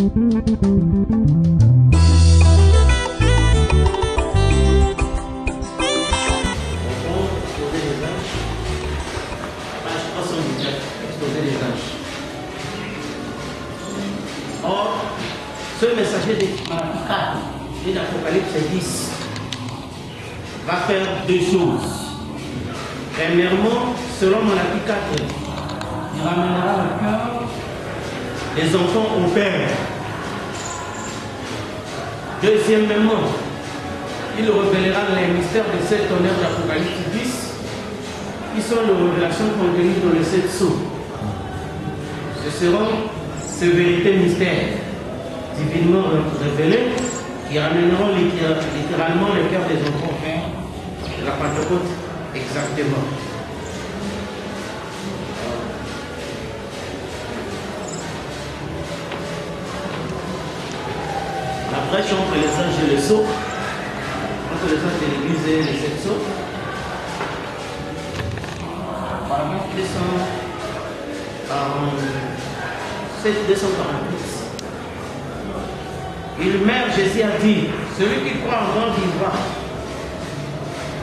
Or, ce messager de Malachie 4 et d'Apocalypse 10 va faire deux choses. Premièrement, selon Malachie 4, il ramènera le cœur des enfants au Père. Deuxièmement, il révélera les mystères de cet honneur d'Apocalypse 10 qui sont les révélations contenues dans les 7 sceaux. Ce seront ces vérités mystères divinement révélées qui ramèneront littéralement le cœur des enfants au Père de la Pentecôte exactement. La brèche entre les âges et les sceaux, entre les âges de l'Église et les 7 sceaux, paragraphe 248. Il meurt, Jésus a dit, celui qui croit en moi vivra.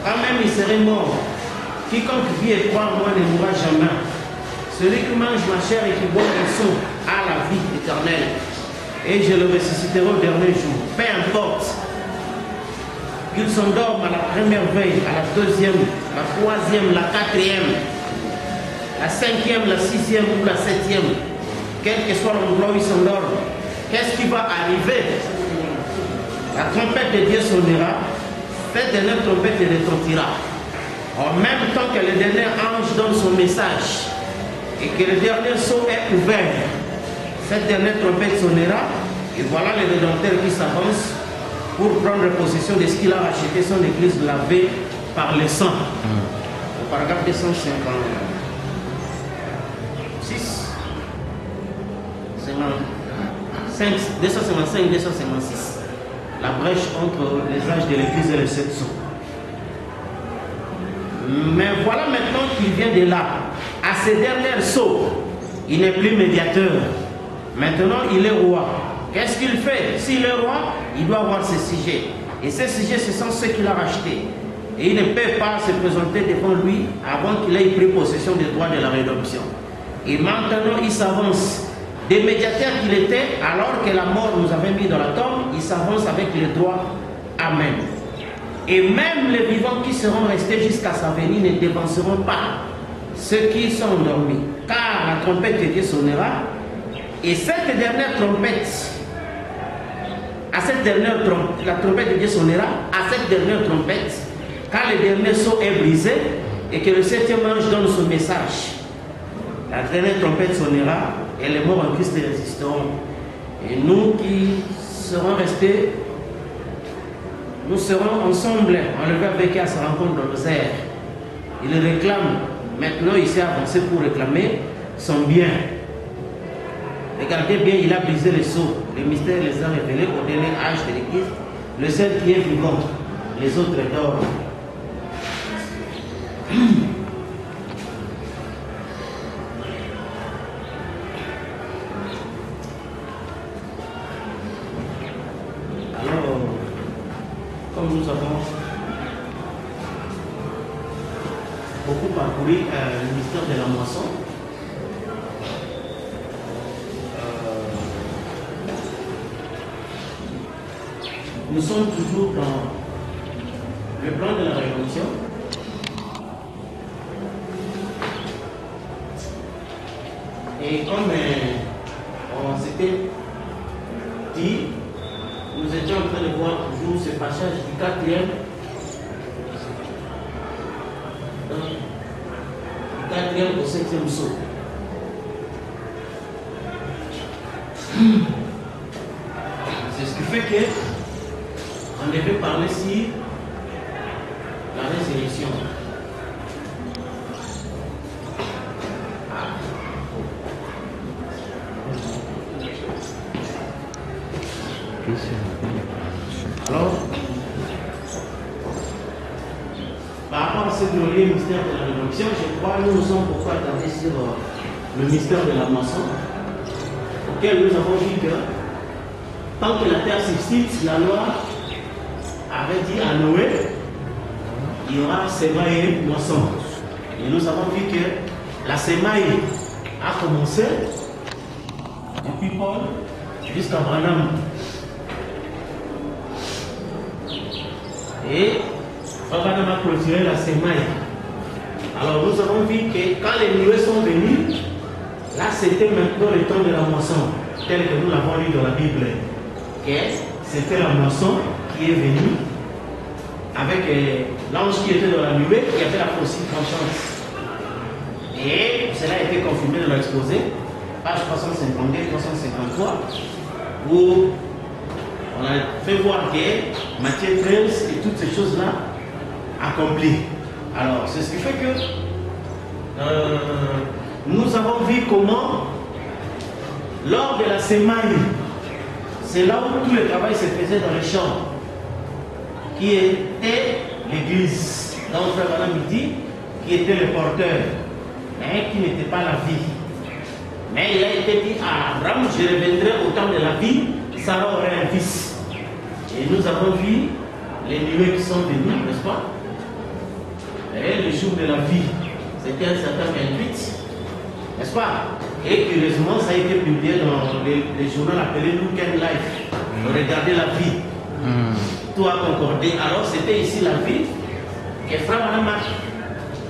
Quand même il serait mort. Quiconque vit et croit en moi ne mourra jamais. Celui qui mange ma chair et qui boit mon sang a la vie éternelle. Et je le ressusciterai au dernier jour. Peu importe qu'il s'endorme à la première veille, à la deuxième, la troisième, la quatrième, la cinquième, la sixième ou la septième, quel que soit l'endroit où il s'endorme, qu'est-ce qui va arriver? La trompette de Dieu sonnera, cette dernière trompette retentira. En même temps que le dernier ange donne son message et que le dernier sceau est ouvert, cette dernière trompette sonnera et voilà le Rédempteur qui s'avance pour prendre possession de ce qu'il a racheté, son église lavée par le sang. Au paragraphe 256, 255, 256. La brèche entre les âges de l'église et les 7 sceaux. Mais voilà maintenant qu'il vient de là. À ces derniers sceaux, il n'est plus médiateur. Maintenant, il est roi. Qu'est-ce qu'il fait? S'il est roi, il doit avoir ses sujets. Et ces sujets, ce sont ceux qu'il a rachetés. Et il ne peut pas se présenter devant lui avant qu'il ait pris possession des droits de la rédemption. Et maintenant, il s'avance. Des médiateurs qu'il était, alors que la mort nous avait mis dans la tombe, il s'avance avec les droits. Amen. Et même les vivants qui seront restés jusqu'à sa venue ne dévanceront pas ceux qui sont endormis. Car la trompette de Dieu sonnera. Et cette dernière trompette, la trompette de Dieu sonnera, à cette dernière trompette, quand le dernier sceau est brisé et que le 7e ange donne son message, la dernière trompette sonnera et les morts en Christ résisteront. Et nous qui serons restés, nous serons ensemble enlevés avec eux à sa rencontre dans nos airs. Il réclame, maintenant il s'est avancé pour réclamer son bien. Regardez bien, il a brisé les sceaux. Les mystères les a révélés au dernier âge de l'Église. Le seul qui est vivant, les autres dorment. Alors, comme nous avons beaucoup parcouru le mystère de la moisson, nous sommes toujours dans le plan de la révolution. Et comme on s'était dit, nous étions en train de voir toujours ce passage du 4e, du 4e au 7e saut. C'est ce qui fait que on devait parler sur la résurrection. Alors, par rapport à ce glorieux mystère de la rédemption, je crois que nous nous sommes beaucoup attardés sur le mystère de la moisson, auquel nous avons vu que tant que la terre subsiste, la loi avait dit à Noé, il y aura semaille et moisson. Et nous avons vu que la semaille a commencé depuis Paul jusqu'à Branham. Et Branham a clôturé la semaille. Alors nous avons vu que quand les nuées sont venues, là c'était maintenant le temps de la moisson, tel que nous l'avons lu dans la Bible. C'était la moisson qui est venue avec l'ange qui était dans la nuée, qui avait la faucille tranchante. Et cela a été confirmé dans l'exposé, page 352-353, où on a fait voir que Matthieu 13 et toutes ces choses-là accomplies. Alors, c'est ce qui fait que nous avons vu comment, lors de la semaille, c'est là où tout le travail se faisait dans les champs, qui était l'église. Donc, frère Branham dit, qui était le porteur, mais qui n'était pas la vie. Mais il a été dit à Abraham, je reviendrai au temps de la vie, Sarah aurait un fils. Et nous avons vu les nuées qui sont venues, n'est-ce pas? Et le jour de la vie, c'était un certain 28, n'est-ce pas? Et curieusement, ça a été publié dans les journaux appelés Look and Life. Regardez la vie. Tout a concordé. Alors, c'était ici la vie. Et Frère Branham a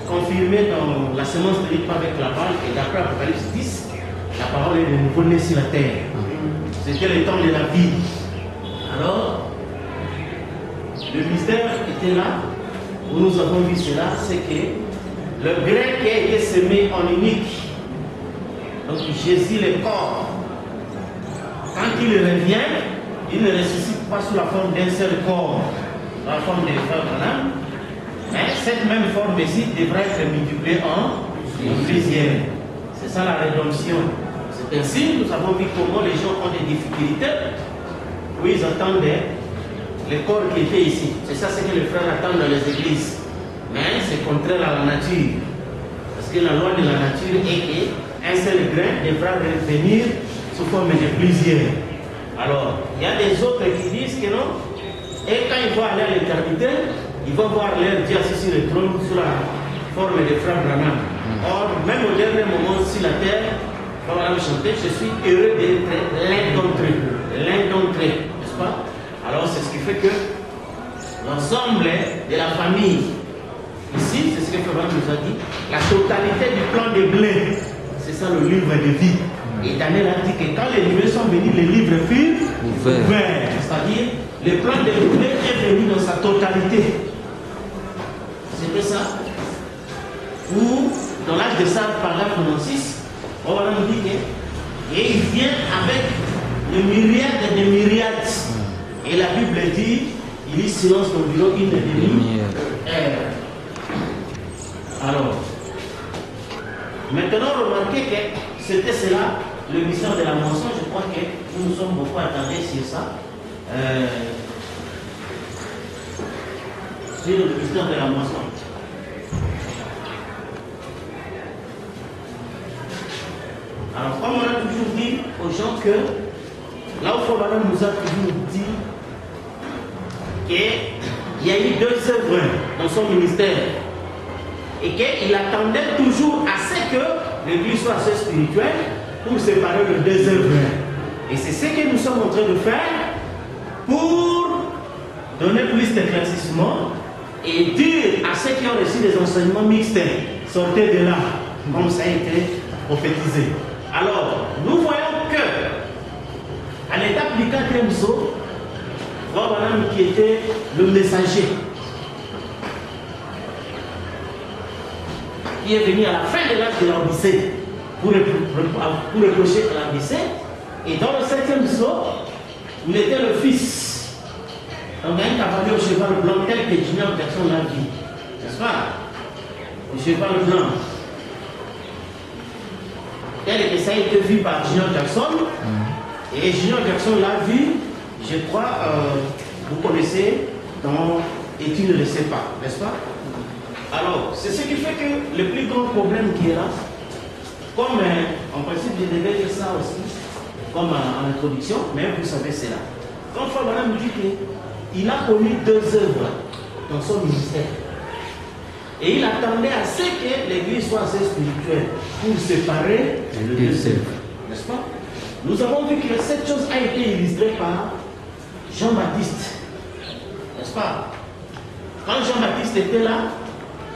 confirmé dans la semence de l'État avec la parole, et d'après Apocalypse 10, la parole est de nouveau née sur la terre. C'était le temps de la vie. Alors, le mystère était là, où nous avons vu cela, c'est que le grain qui a été semé en unique, donc Jésus le corps, quand il revient, il ne ressuscite pas sous la forme d'un seul corps, la forme des frères Branham, mais cette même forme ici devra être multipliée en plusieurs. C'est ça la rédemption. C'est ainsi que nous avons vu comment les gens ont des difficultés, où ils attendent le corps qui était ici. C'est ça ce que les frères attendent dans les églises. Mais c'est contraire à la nature. Parce que la loi de la nature est qu'un seul grain devra revenir sous forme de plusieurs. Alors, il y a des autres qui disent que non. Et quand ils vont aller à l'éternité, ils vont voir leur Dieu assis sur le trône sous la forme de frère Branham. Or, même au dernier moment sur la terre, quand on a chanté, je suis heureux d'être l'un d'entre eux. L'un d'entre eux, n'est-ce pas? Alors, c'est ce qui fait que l'ensemble de la famille, ici, c'est ce que Frère Branham nous a dit, la totalité du plan de blé, c'est ça le livre de vie. Et Daniel a dit que quand les livres sont venus, les livres furent ouverts. C'est-à-dire, le plan de blé est venu dans sa totalité. C'était ça. Ou, dans l'âge de Sardes, paragraphe 96, on va nous dire que, et il vient avec des myriades et des myriades. Et la Bible dit, il y silence d'environ une demi-heure. Alors, maintenant remarquez que c'était cela, le mystère de la moisson. Je crois que nous nous sommes beaucoup attardés sur ça. Sur le mystère de la moisson. Alors, comme on a toujours dit aux gens que, là où Frère Branham nous a toujours dit qu'il y a eu 2 œuvres dans son ministère et qu'il attendait toujours à ce que l'Église soit assez spirituelle pour séparer les 2 œuvres. Et c'est ce que nous sommes en train de faire pour donner plus d'éclaircissement et dire à ceux qui ont reçu des enseignements mixtes, sortez de là, comme ça a été prophétisé. Alors, nous voyons que, à l'étape du 4e saut, Frère Branham qui était le messager, qui est venu à la fin de l'âge de l'Odyssée pour reprocher à l'Odyssée, et dans le 7e saut, il était le fils. Donc, un cavalier au cheval blanc, tel que Junior Jackson l'a dit, n'est-ce pas? Au cheval blanc. Tel que ça a été vu par Junior Jackson, et Junior Jackson l'a vu, je crois, vous connaissez, dans Et tu ne le sais pas, n'est-ce pas? Alors, c'est ce qui fait que le plus grand problème qui est là, comme en principe je devais dire ça aussi, comme en introduction, mais vous savez c'est là. Quand Frère Branham dit qu'il a connu 2 œuvres dans son ministère. Et il attendait à ce que l'église soit assez spirituelle pour séparer les 2 œuvres. N'est-ce pas? Nous avons vu que cette chose a été illustrée par Jean-Baptiste. N'est-ce pas? Quand Jean-Baptiste était là,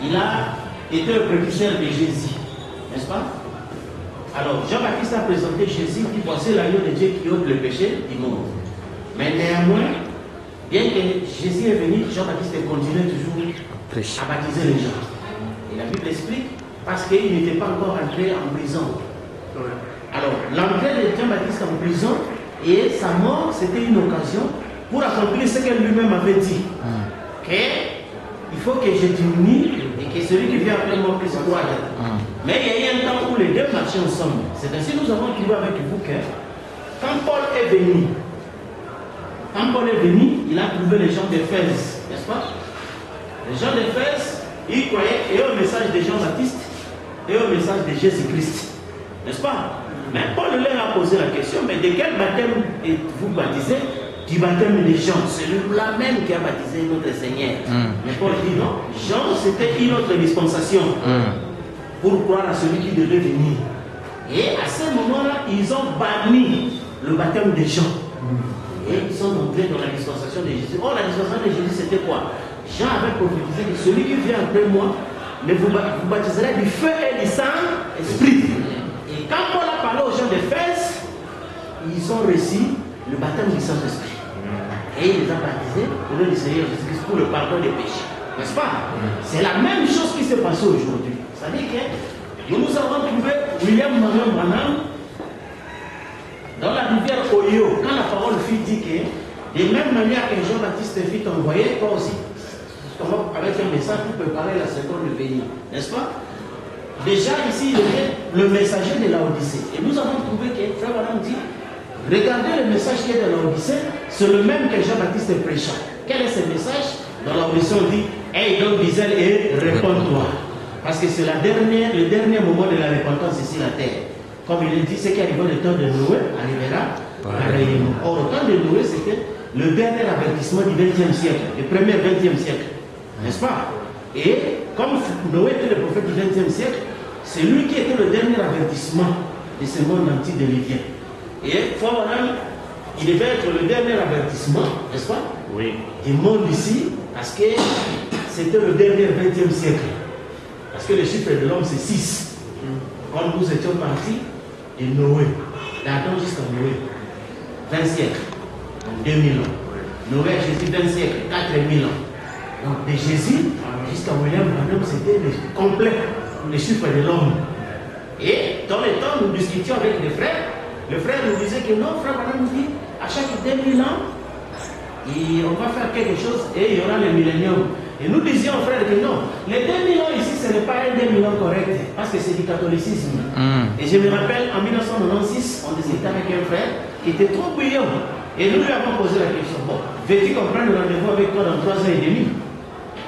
il a été le précurseur de Jésus. N'est-ce pas? Alors, Jean-Baptiste a présenté Jésus qui voici l'agneau de Dieu qui ôte le péché du monde. Mais néanmoins, bien que Jésus est venu, Jean-Baptiste continuait toujours à baptiser les gens. Et la Bible explique parce qu'il n'était pas encore entré en prison. Alors, l'entrée de Jean-Baptiste en prison et sa mort, c'était une occasion pour accomplir ce qu'elle lui-même avait dit. Il faut que je diminue et que celui qui vient après moi puisse croire. Mais il y a eu un temps où les deux marchaient ensemble. C'est ainsi que nous avons trouvé avec vous que quand Paul est venu, il a trouvé les gens d'Éphèse, n'est-ce pas? Les gens d'Éphèse, ils croyaient et au message de Jean-Baptiste et au message de Jésus-Christ, n'est-ce pas? Mais Paul leur a posé la question, mais de quel baptême êtes-vous baptisé? Du baptême de Jean, celui-là même qui a baptisé notre Seigneur. Mais Paul dit non, Jean c'était une autre dispensation pour croire à celui qui devait venir. Et à ce moment-là, ils ont banni le baptême de Jean. Et ils sont entrés dans la dispensation de Jésus. Oh, la dispensation de Jésus c'était quoi? Jean avait prophétisé que celui qui vient après moi, vous baptisera du feu et du Saint-Esprit. Et quand Paul a parlé aux gens d'Éphèse, ils ont reçu le baptême du Saint-Esprit. Et il les a baptisés au nom du Seigneur Jésus-Christ pour le pardon des péchés. N'est-ce pas? C'est la même chose qui s'est passée aujourd'hui. C'est-à-dire que nous avons trouvé William Marion Branham dans la rivière Oyo, quand la parole fut dit que, de même manière que Jean-Baptiste fut envoyé, toi aussi, avec un message pour préparer la seconde venue. N'est-ce pas? Déjà ici, il y a le messager de la Odyssée. Et nous avons trouvé que Frère Branham dit, regardez le message qui est dans l'Odyssée, c'est le même que Jean-Baptiste prêcha. Quel est ce message? Dans l'Odyssée, on dit, aie donc d'Israël et réponds-toi. Parce que c'est le dernier moment de la repentance ici la terre. Comme il dit, ce qui arrive au temps de Noé arrivera pareillement. Or, au temps de Noé, c'était le dernier avertissement du XXe siècle, le premier XXe siècle. N'est-ce pas? Et comme Noé était le prophète du XXe siècle, c'est lui qui était le dernier avertissement de ce monde antidiluviens. Et Frère, il devait être le dernier avertissement, n'est-ce pas? Oui. Du monde ici, parce que c'était le dernier 20e siècle. Parce que le chiffre de l'homme c'est 6. Quand nous étions partis de Noé, d'Adam jusqu'à Noé, 20 siècles, donc 2000 ans. Noé à Jésus, 20 siècles, 4000 ans. Donc de Jésus jusqu'à William Branham, c'était complet, le chiffre de l'homme. Et dans le temps, nous discutions avec les frères. Le frère nous disait que non, Frère Branham nous dit, à chaque 2000 ans, on va faire quelque chose et il y aura le millénium. Et nous disions aux frères que non, les 2000 ans ici, ce n'est pas un 2000 ans correct, parce que c'est du catholicisme. Et je me rappelle, en 1996, on discutait avec un frère qui était trop brillant. Et nous lui avons posé la question, bon, veux-tu comprendre le rendez-vous avec toi dans 3 ans et demi?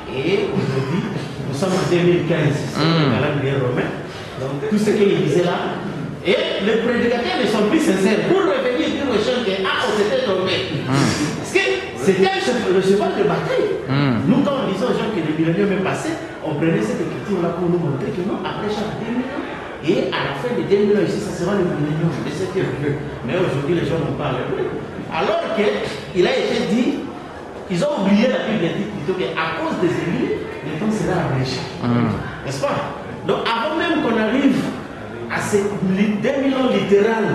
Et aujourd'hui, nous sommes en 2015, c'est le calendrier romain. Donc tout ce qu'il disait là, et les prédicateurs ne sont plus sincères pour revenir dire aux gens que on s'était trompé. Parce que c'était le cheval de bataille. Nous, quand on disait aux gens que le millénium est passé, on prenait cette écriture-là pour nous montrer que non, après chaque 2000 ans, et à la fin des 2000 ans ici, ça sera le millénium. Mais aujourd'hui, les gens n'en parlent plus. Alors qu'il a été dit, ils ont oublié la Bible, a dit plutôt qu'à cause des élus, le temps sera abrégé. N'est-ce pas? Donc avant même qu'on arrive à ces 2000 ans littéral,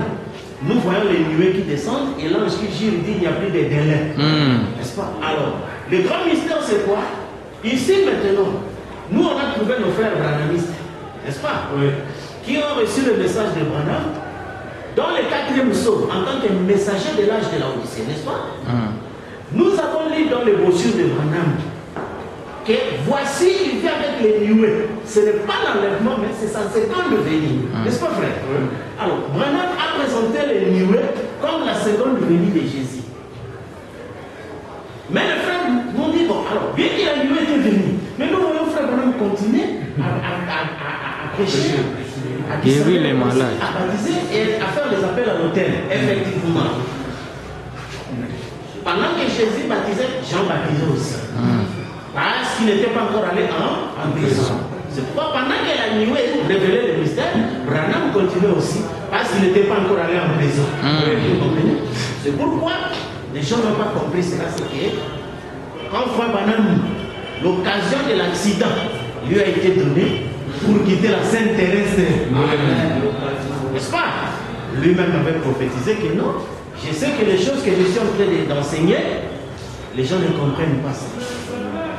nous voyons les nuées qui descendent et l'ange qui gire dit il n'y a plus de délai. N'est-ce pas? Alors, le grand mystère c'est quoi? Ici maintenant, nous on a trouvé nos frères branhamistes, n'est-ce pas? Oui. Qui ont reçu le message de Branham dans le 4e psaume en tant que messager de l'âge de la Odyssée, n'est-ce pas? Nous avons lu dans les brochures de Branham que voici il vient avec les nuées. Ce n'est pas l'enlèvement, mais c'est sa seconde venue. N'est-ce pas, frère? Alors, Branham a présenté les nuées comme la seconde venue de Jésus. Mais les frères m'ont dit, bon, alors, bien que la nuée était venue, mais nous voyons frère Branham continuer à prêcher, à guérir les malades, à baptiser et à faire des appels à l'autel, effectivement. Jésus baptisait, Jean baptisait aussi. Parce qu'il n'était pas encore allé en prison. C'est pourquoi pendant que la nuée révélait le mystère, Branham continuait aussi, parce qu'il n'était pas encore allé en prison. Vous comprenez? C'est pourquoi les gens n'ont pas compris cela, c'est que quand Frère Branham, l'occasion de l'accident lui a été donnée pour quitter la Sainte Thérèse. N'est-ce pas? Lui-même avait prophétisé que non. Je sais que les choses que je suis en train d'enseigner, les gens ne comprennent pas ça.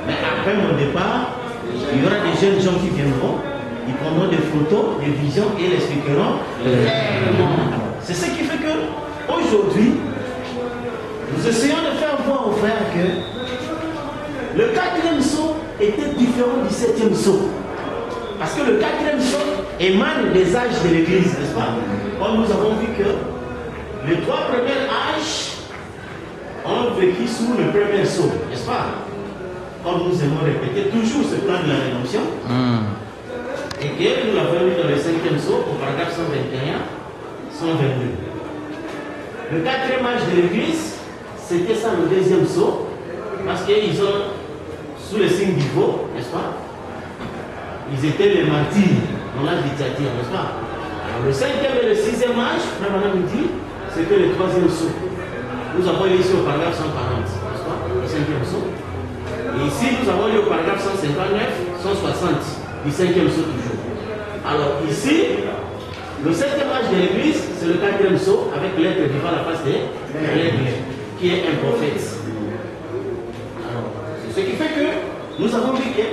Mais après mon départ, il y aura des jeunes gens qui viendront, ils prendront des photos, des visions et les expliqueront. C'est ce qui fait que aujourd'hui, nous essayons de faire voir aux frères que le 4e sceau était différent du 7e sceau. Parce que le 4e sceau émane des âges de l'Église, n'est-ce pas? Comme nous avons vu que les 3 premiers âges ont vécu sous le premier sceau, n'est-ce pas? Comme nous aimons répéter toujours ce plan de la rédemption. Et que nous l'avons vu dans le 5e sceau, au paragraphe 121, 122. Le 4e âge de l'Église, c'était ça le 2e sceau, parce qu'ils ont, sous le signe du veau, n'est-ce pas? Ils étaient les martyrs dans l'âge du Thyatire, n'est-ce pas? Alors le 5e et le 6e âge, Frère Branham dit, c'était le 3e sceau. Nous avons lu ici au paragraphe 140, n'est-ce pas? Le 5e sceau. Et ici, nous avons lu au paragraphe 159, 160, du 5e sceau toujours. Alors ici, le 7e âge de l'Église, c'est le 4e sceau, avec l'être vivant à la face de l'aigle, qui est un prophète. Alors, c'est ce qui fait que nous avons vu que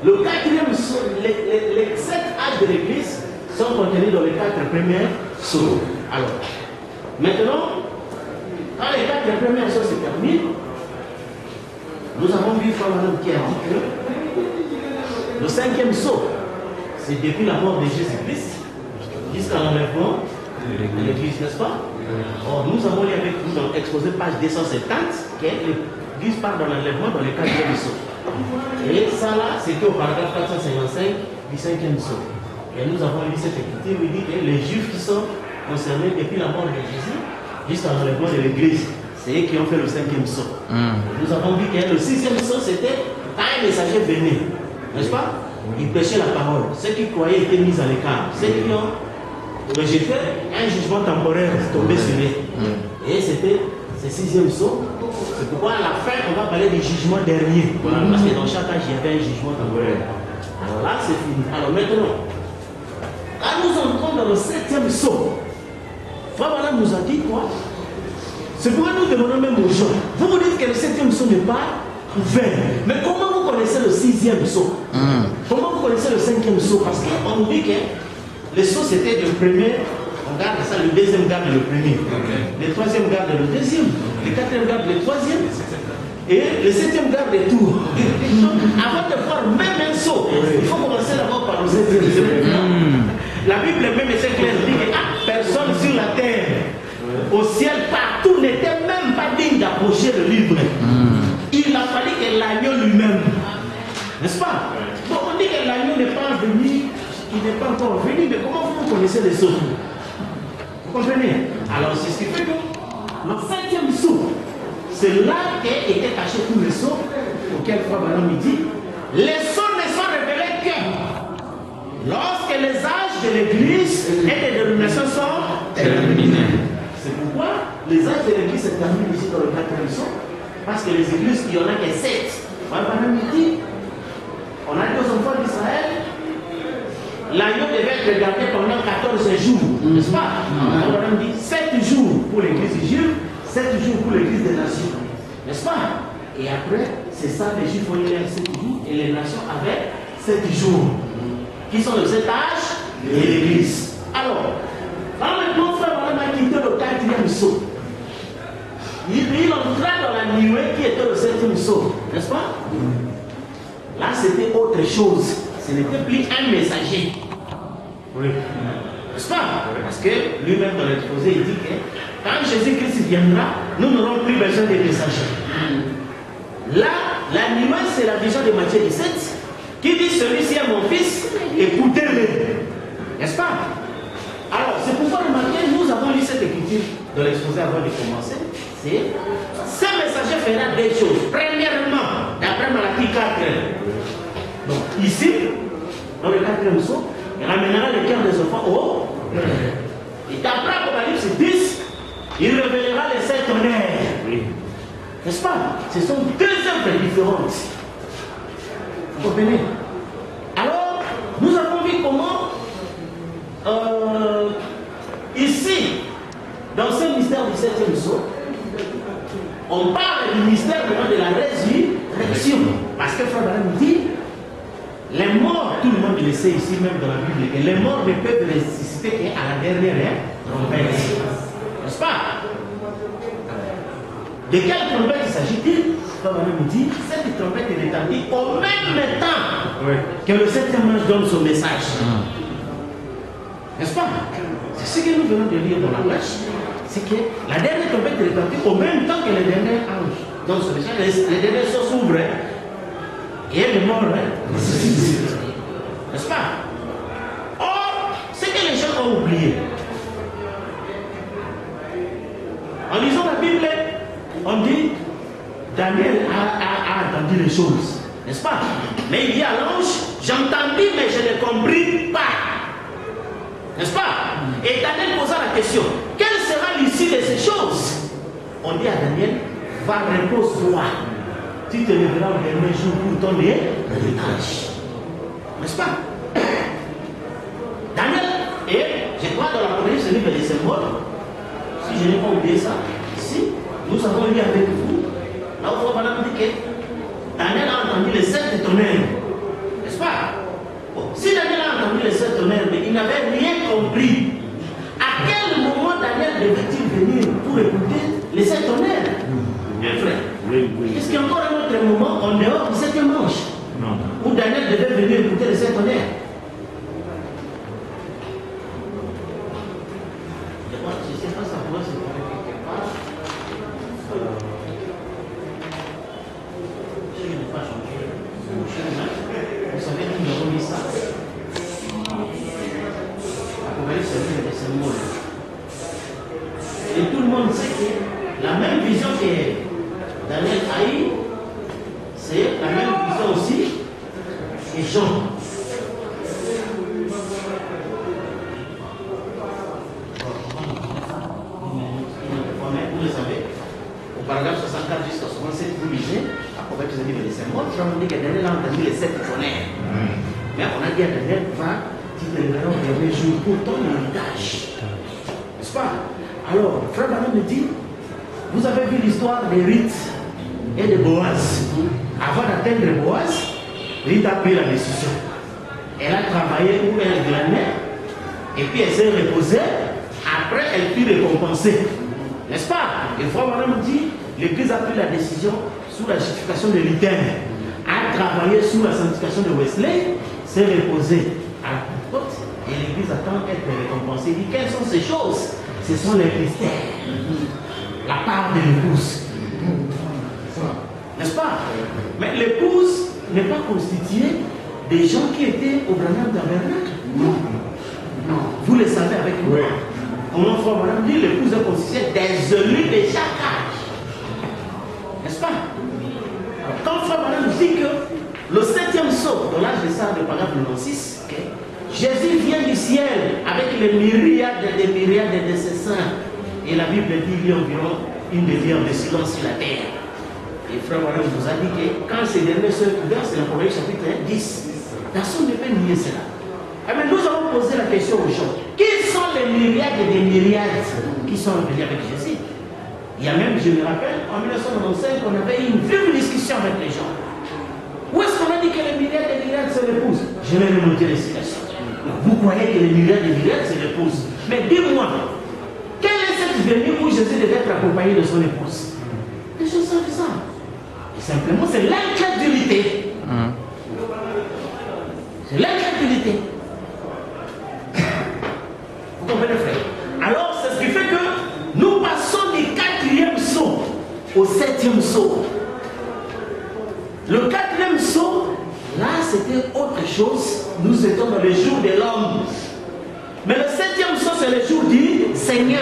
le 4e sceau, les 7 âges de l'Église sont contenus dans les 4 premiers sceaux. Alors, maintenant, quand les 4 premiers sceaux se terminent, nous avons vu Frère Branham qui a dit que le 5e sceau, c'est depuis la mort de Jésus-Christ jusqu'à l'enlèvement de l'Église, n'est-ce pas? Or, nous avons lu avec vous dans l'exposé page 270 que l'Église part dans l'enlèvement dans le 4e sceau. Et ça là, c'était au paragraphe 455 du 5e sceau. Et nous avons lu cette écriture où il dit que les Juifs qui sont concernés depuis la mort de Jésus jusqu'à l'enlèvement de l'Église, c'est eux qui ont fait le 5e sceau. Nous avons vu que le 6e sceau, c'était quand un messager venait, n'est-ce pas? Il prêchait la parole. Ceux qui croyaient étaient mis à l'écart. Ceux qui ont rejeté, un jugement temporaire tombé sur eux. Et c'était ce 6e sceau. C'est pourquoi à la fin, on va parler du jugement dernier. Parce que dans chaque âge, il y avait un jugement temporaire. Alors là, c'est fini. Alors maintenant, quand nous entrons dans le 7e sceau, Frère Branham nous a dit quoi? C'est pourquoi nous demandons même aux gens. Vous vous dites que le 7e sceau n'est pas ouvert. Mais comment vous connaissez le 6e sceau? Comment vous connaissez le 5e sceau? Parce qu'on dit que les sceaux c'était le premier, on garde ça, le 2e garde le premier, le 3e garde le 2e, le 4e garde le 3e, et le 7e garde le tout. Avant de voir même un sceau, il faut commencer d'abord par le 7e sceau. La Bible même est claire, dit que personne sur la terre, au ciel, partout, n'était même pas digne d'approcher le livre. Il a fallu que l'agneau lui-même, n'est-ce pas? Donc on dit que l'agneau n'est pas venu, il n'est pas encore venu, mais comment vous connaissez les sceaux? Vous comprenez? Alors c'est ce qui fait que le 7e sceau, c'est là qu'étaient cachés tous les sceaux, auxquels Frère Branham dit, les sceaux ne sont révélés que lorsque les âges de l'Église et des dénominations sont terminés. C'est pourquoi les âges de l'Église se terminent ici dans le 4e sceau. Parce que les églises, il y en a que 7. Frère Branham dit, on a dit aux enfants d'Israël, l'agneau devait être gardé pendant 14 jours, n'est-ce pas? Frère Branham dit 7 jours pour l'église juive, 7 jours pour l'église des nations, n'est-ce pas? Et après, c'est ça, les juifs ont eu 7 jours et les nations avaient 7 jours, qui sont le 7 âges de l'église. Alors, quand maintenant Frère Branham a quitté le 4e sceau, il entra dans la nuée qui était le 7e sceau, n'est-ce pas? Là, c'était autre chose. Ce n'était plus un messager. Oui. N'est-ce pas? Parce que lui-même, dans l'exposé, il dit que quand Jésus-Christ viendra, nous n'aurons plus besoin des messagers. Là, la nuée, c'est la vision de Matthieu 17, qui dit celui-ci est mon fils, écoutez-le. N'est-ce pas? Alors, c'est pourquoi remarquez, nous avons lu cette écriture de l'exposé avant de commencer. C'est ces messagers messager fera deux choses. Premièrement, d'après Malachie 4, donc ici, dans le quatrième saut, il ramènera le cœur des enfants au et d'après Apocalypse 10, il révélera les 7 tonnerres. Oui. N'est-ce pas? Ce sont deux œuvres différentes. Vous comprenez? Alors, nous avons vu comment, ici, dans ce mystère du 7e saut, on parle du mystère de la résurrection. Parce que Frère Branham dit, les morts, tout le monde le sait ici, même dans la Bible, que les morts ne peuvent ressusciter qu'à la dernière trompette. N'est-ce pas? De quelle trompette s'agit-il? Frère Branham dit, cette trompette est établie au même temps que le 7e ange donne son message. N'est-ce pas? C'est ce que nous venons de lire dans la brèche. C'est que la dernière trompette est établie au même temps que le dernier ange donne son message. Les derniers s'ouvrent. Et elle est morte, n'est-ce pas? Or, ce que les gens ont oublié, en lisant la Bible, on dit Daniel a entendu les choses, n'est-ce pas? Mais il dit à l'ange, j'entendis mais je ne compris pas, n'est-ce pas? Et Daniel posa la question, quelle sera l'issue de ces choses? On dit à Daniel, va repose-toi. Tu te lèveras au dernier jour pour ton héritage. N'est-ce pas? Daniel, et je crois dans la première ce livre des symboles, si je n'ai pas oublié ça, ici, nous avons lu avec vous, là où Frère Branham dit que Daniel a entendu les 7 tonnerres. N'est-ce pas? Bon, si Daniel a entendu les 7 tonnerres, mais il n'avait rien compris, à quel moment Daniel devait-il venir pour écouter les 7 tonnerres? Bien frère. Oui. Est-ce qu'il y a encore un autre moment en dehors du 7e ange où Daniel devait venir écouter les 7 tonnerres? Je ne sais pas ça pourrait se trouver quelque part. Je n'ai pas changé. Vous savez qui nous a remis ça? Apocalypse, c'est des symboles. Et tout le monde sait que la même vision que Daniel a eu, c'est la même vision aussi que Jean. Vous le savez, au paragraphe 64 jusqu'à 67, vous lisez, Apocalypse dit les symboles, on dit que Daniel a entendu les 7 tonnerres. Mais on a dit à Daniel, va, tu te lèveras au dernier jour pour ton héritage. N'est-ce pas? Alors, Frère Branham me dit, vous avez vu l'histoire des Ruth et de Boaz. Avant d'atteindre Boaz, Ruth a pris la décision. Elle a travaillé où elle glanait, et puis elle s'est reposée. Après, elle fut récompensée. N'est-ce pas? Et Frère Branham dit, l'Église a pris la décision sous la justification de l'Éternel, a travaillé sous la sanctification de Wesley, s'est reposée à la Pentecôte, et l'Église attend d'être récompensée. Il dit, quelles sont ces choses? Ce sont les mystères. La part de l'épouse. N'est-ce pas? Mais l'épouse n'est pas constituée des gens qui étaient au Branham Tabernacle. Non. Vous le savez avec moi. Comment Frère Branham dit, l'épouse est constituée des élus de chaque âge. N'est-ce pas? Quand Frère Branham dit que le 7e saut, dans l'âge de ça, de paragraphe 96, Jésus vient du ciel avec les myriades de ses saints. Et la Bible dit qu'il y a environ une demi-heure de silence sur la terre. Et Frère Branham vous a dit que quand ces derniers se trouvent, c'est l'Apocalypse chapitre 10. Personne ne peut nier cela. Mais nous allons poser la question aux gens. Qui sont les myriades et des myriades qui sont venus avec Jésus? Il y a même, je me rappelle, en 1995, on avait eu une vive discussion avec les gens. Où est-ce qu'on a dit que les myriades et des myriades se l'épousent? Je vais remonter les citations. Vous croyez que les myriades et des myriades se l'épousent? Mais dis-moi, quelle est cette venue où Jésus devait être accompagné de son épouse? Les gens savent ça. Et simplement, c'est l'incrédulité. C'est l'incrédulité. Vous comprenez, frère? Alors, c'est ce qui fait que nous passons du 4e saut au 7e saut. Le 4e saut, là, c'était autre chose. Nous étions dans le jour de l'homme. Mais le 7e saut, c'est le jour du Seigneur.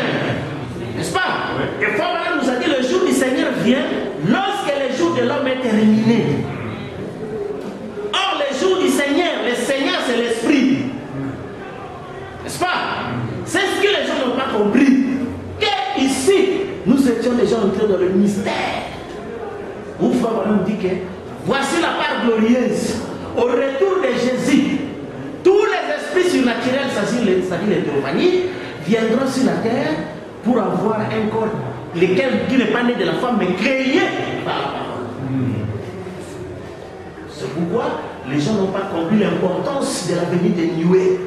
N'est-ce pas? Et Frère Branham nous a dit, le jour du Seigneur vient, l'homme déterminé. Or, les jours du Seigneur, le Seigneur c'est l'Esprit. N'est-ce pas? C'est ce que les gens n'ont pas compris. Que ici, nous étions déjà entrés dans le mystère. Où Frère nous dit que voici la part glorieuse. Au retour de Jésus, tous les esprits surnaturels, c'est-à-dire les théophanies, viendront sur la terre pour avoir un corps qui n'est pas né de la femme, mais créé par la parole. C'est pourquoi les gens n'ont pas compris l'importance de la venue de Noué.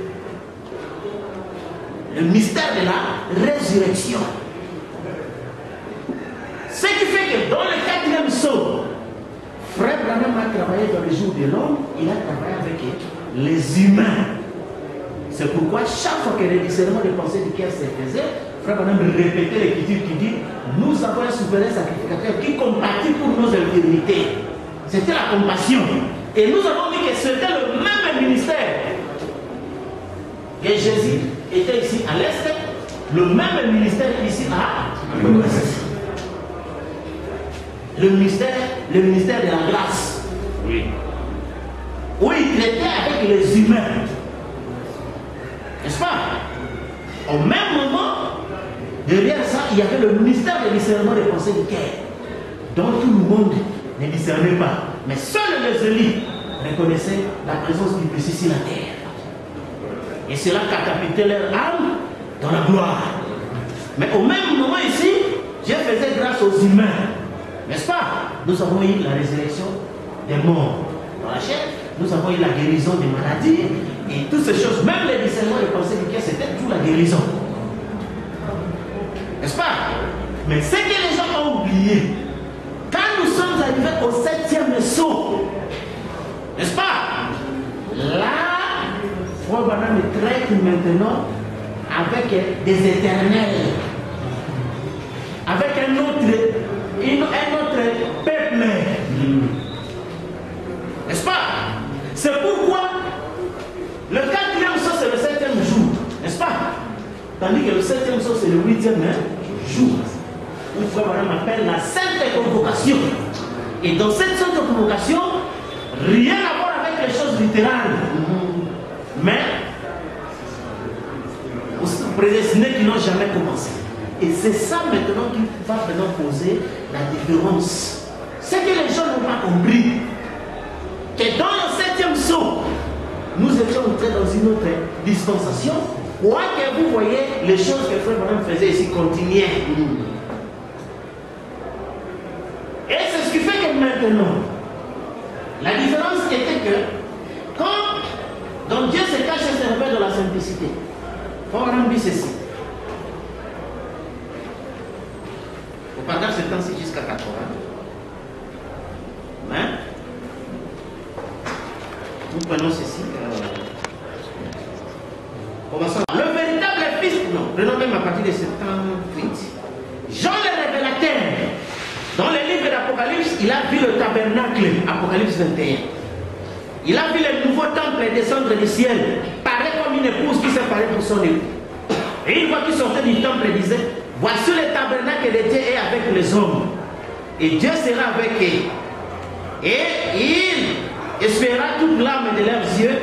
Le mystère de la résurrection. Ce qui fait que dans le 4e psaume, Frère Branham a travaillé dans le jour de l'homme, il a travaillé avec les humains. C'est pourquoi chaque fois que le discernement des pensées du cœur se faisait, Frère Branham répétait l'écriture qui dit: nous avons un souverain sacrificateur qui compatit pour nos infirmités. C'était la compassion. Et nous avons dit que c'était le même ministère que Jésus était ici à l'est, le même ministère ici à l'ouest. Le ministère de la grâce. Oui. Où il traitait avec les humains. N'est-ce pas? Au même moment, derrière ça, il y avait le ministère de discernement des pensées du cœur, dont tout le monde ne discernait pas. Mais seuls les élites reconnaissaient la présence du Messie sur la terre. Et cela catapultait leur âme dans la gloire. Mais au même moment ici, Dieu faisait grâce aux humains. N'est-ce pas? Nous avons eu la résurrection des morts dans la chair, nous avons eu la guérison des maladies et toutes ces choses, même les discernements des pensées du cœur, c'était tout la guérison. N'est-ce pas? Mais ce que les gens ont oublié, quand nous sommes arrivés au 7e saut, n'est-ce pas? Là, Frère Branham traite maintenant avec des éternels, avec un autre peuple. N'est-ce pas? C'est pourquoi le 4e saut c'est le 7e jour. N'est-ce pas? Tandis que le 7e saut c'est le 8e jour. Où Frère Branham appelle la sainte convocation. Et dans cette sainte convocation, rien à voir avec les choses littérales. Mais prédestinés qui n'ont jamais commencé. Et c'est ça maintenant qui va maintenant poser la différence. C'est que les gens n'ont pas compris que dans le 7e saut, nous étions entrés dans une autre dispensation. Quoique vous voyez les choses que Frère Branham faisait ici continuaient. Et c'est ce qui fait que maintenant, la différence était que quand donc Dieu se cache et se révèle dans la simplicité, Frère Branham dit ceci. Pendant ce temps-ci jusqu'à 80. Hein? Nous prenons ceci. Commençons. Le véritable fils, non, prenons même à partir de 78. Jean le révélateur, dans le livre d'Apocalypse, il a vu le tabernacle, Apocalypse 21. Il a vu le nouveau temple descendre du ciel, pareil comme une épouse qui s'est parée pour son époux. Et une fois qu'il sortait du temple, il disait: voici le tabernacle de Dieu est avec les hommes. Et Dieu sera avec eux. Et il essuiera toute l'âme de leurs yeux.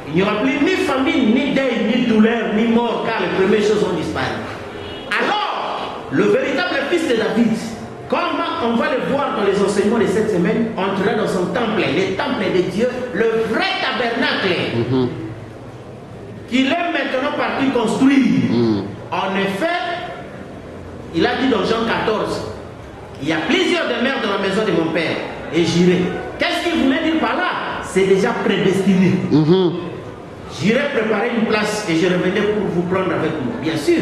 Il n'y aura plus ni famine, ni deuil, ni douleur, ni mort, car les premières choses ont disparu. Alors, le véritable fils de David, comme on va le voir dans les enseignements de cette semaine, entrera dans son temple, le temple de Dieu, le vrai tabernacle, qu'il est maintenant parti construire. En effet, il a dit dans Jean 14, il y a plusieurs demeures dans la maison de mon père, et j'irai. Qu'est-ce qu'il voulait dire par là? C'est déjà prédestiné. J'irai préparer une place et je reviendrai pour vous prendre avec moi. Bien sûr,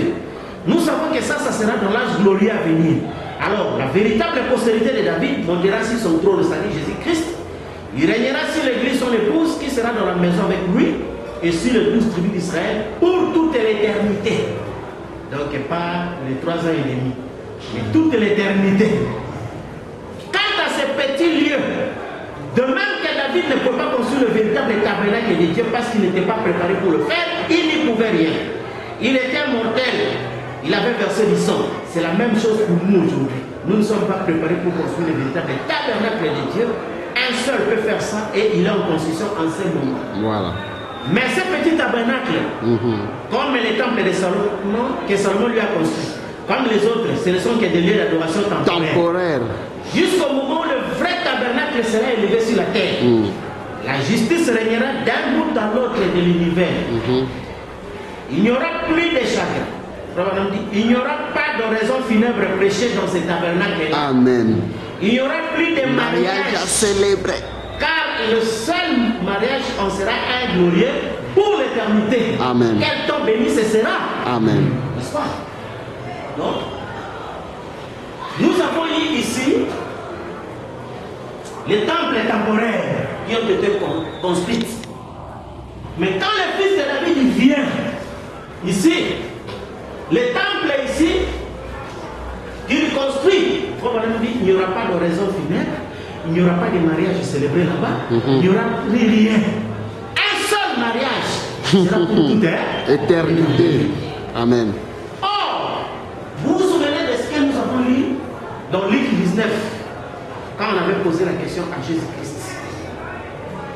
nous savons que ça sera dans l'âge glorieux à venir. Alors, la véritable postérité de David montera sur son trône, c'est-à-dire Jésus-Christ. Il régnera sur l'église, son épouse, qui sera dans la maison avec lui, et sur les 12 tribus d'Israël pour toute l'éternité. Donc pas les 3 ans et demi, mais toute l'éternité. Quant à ces petits lieux, de même que David ne pouvait pas construire le véritable tabernacle de Dieu parce qu'il n'était pas préparé pour le faire, il n'y pouvait rien. Il était mortel, il avait versé du sang. C'est la même chose pour nous aujourd'hui. nous ne sommes pas préparés pour construire le véritable tabernacle de Dieu. Un seul peut faire ça et il est en construction en ce moment. Voilà. Mais ce petit tabernacle, comme les temples de Salomon, que Salomon lui a construit, comme les autres, ce ne sont que des lieux d'adoration temporaires. Jusqu'au moment où le vrai tabernacle sera élevé sur la terre. La justice régnera d'un bout à l'autre de l'univers. Il n'y aura plus de chagrin. Il n'y aura pas d'oraison funèbre prêchée dans ce tabernacle. Amen. Il n'y aura plus de mariage à célébrer. Car le seul mariage en sera un glorieux pour l'éternité. Amen. Quel temps béni ce sera. Amen. N'est-ce pas? Donc, nous avons lu ici les temples temporaires qui ont été construits. Mais quand le fils de David vient ici, les temples ici, il construit, il n'y aura pas d'oraison funèbre, il n'y aura pas de mariage célébré là-bas, il n'y aura rien. Un seul mariage sera pour toute éternité. Amen. Or, vous vous souvenez de ce que nous avons lu dans Luc 19, quand on avait posé la question à Jésus-Christ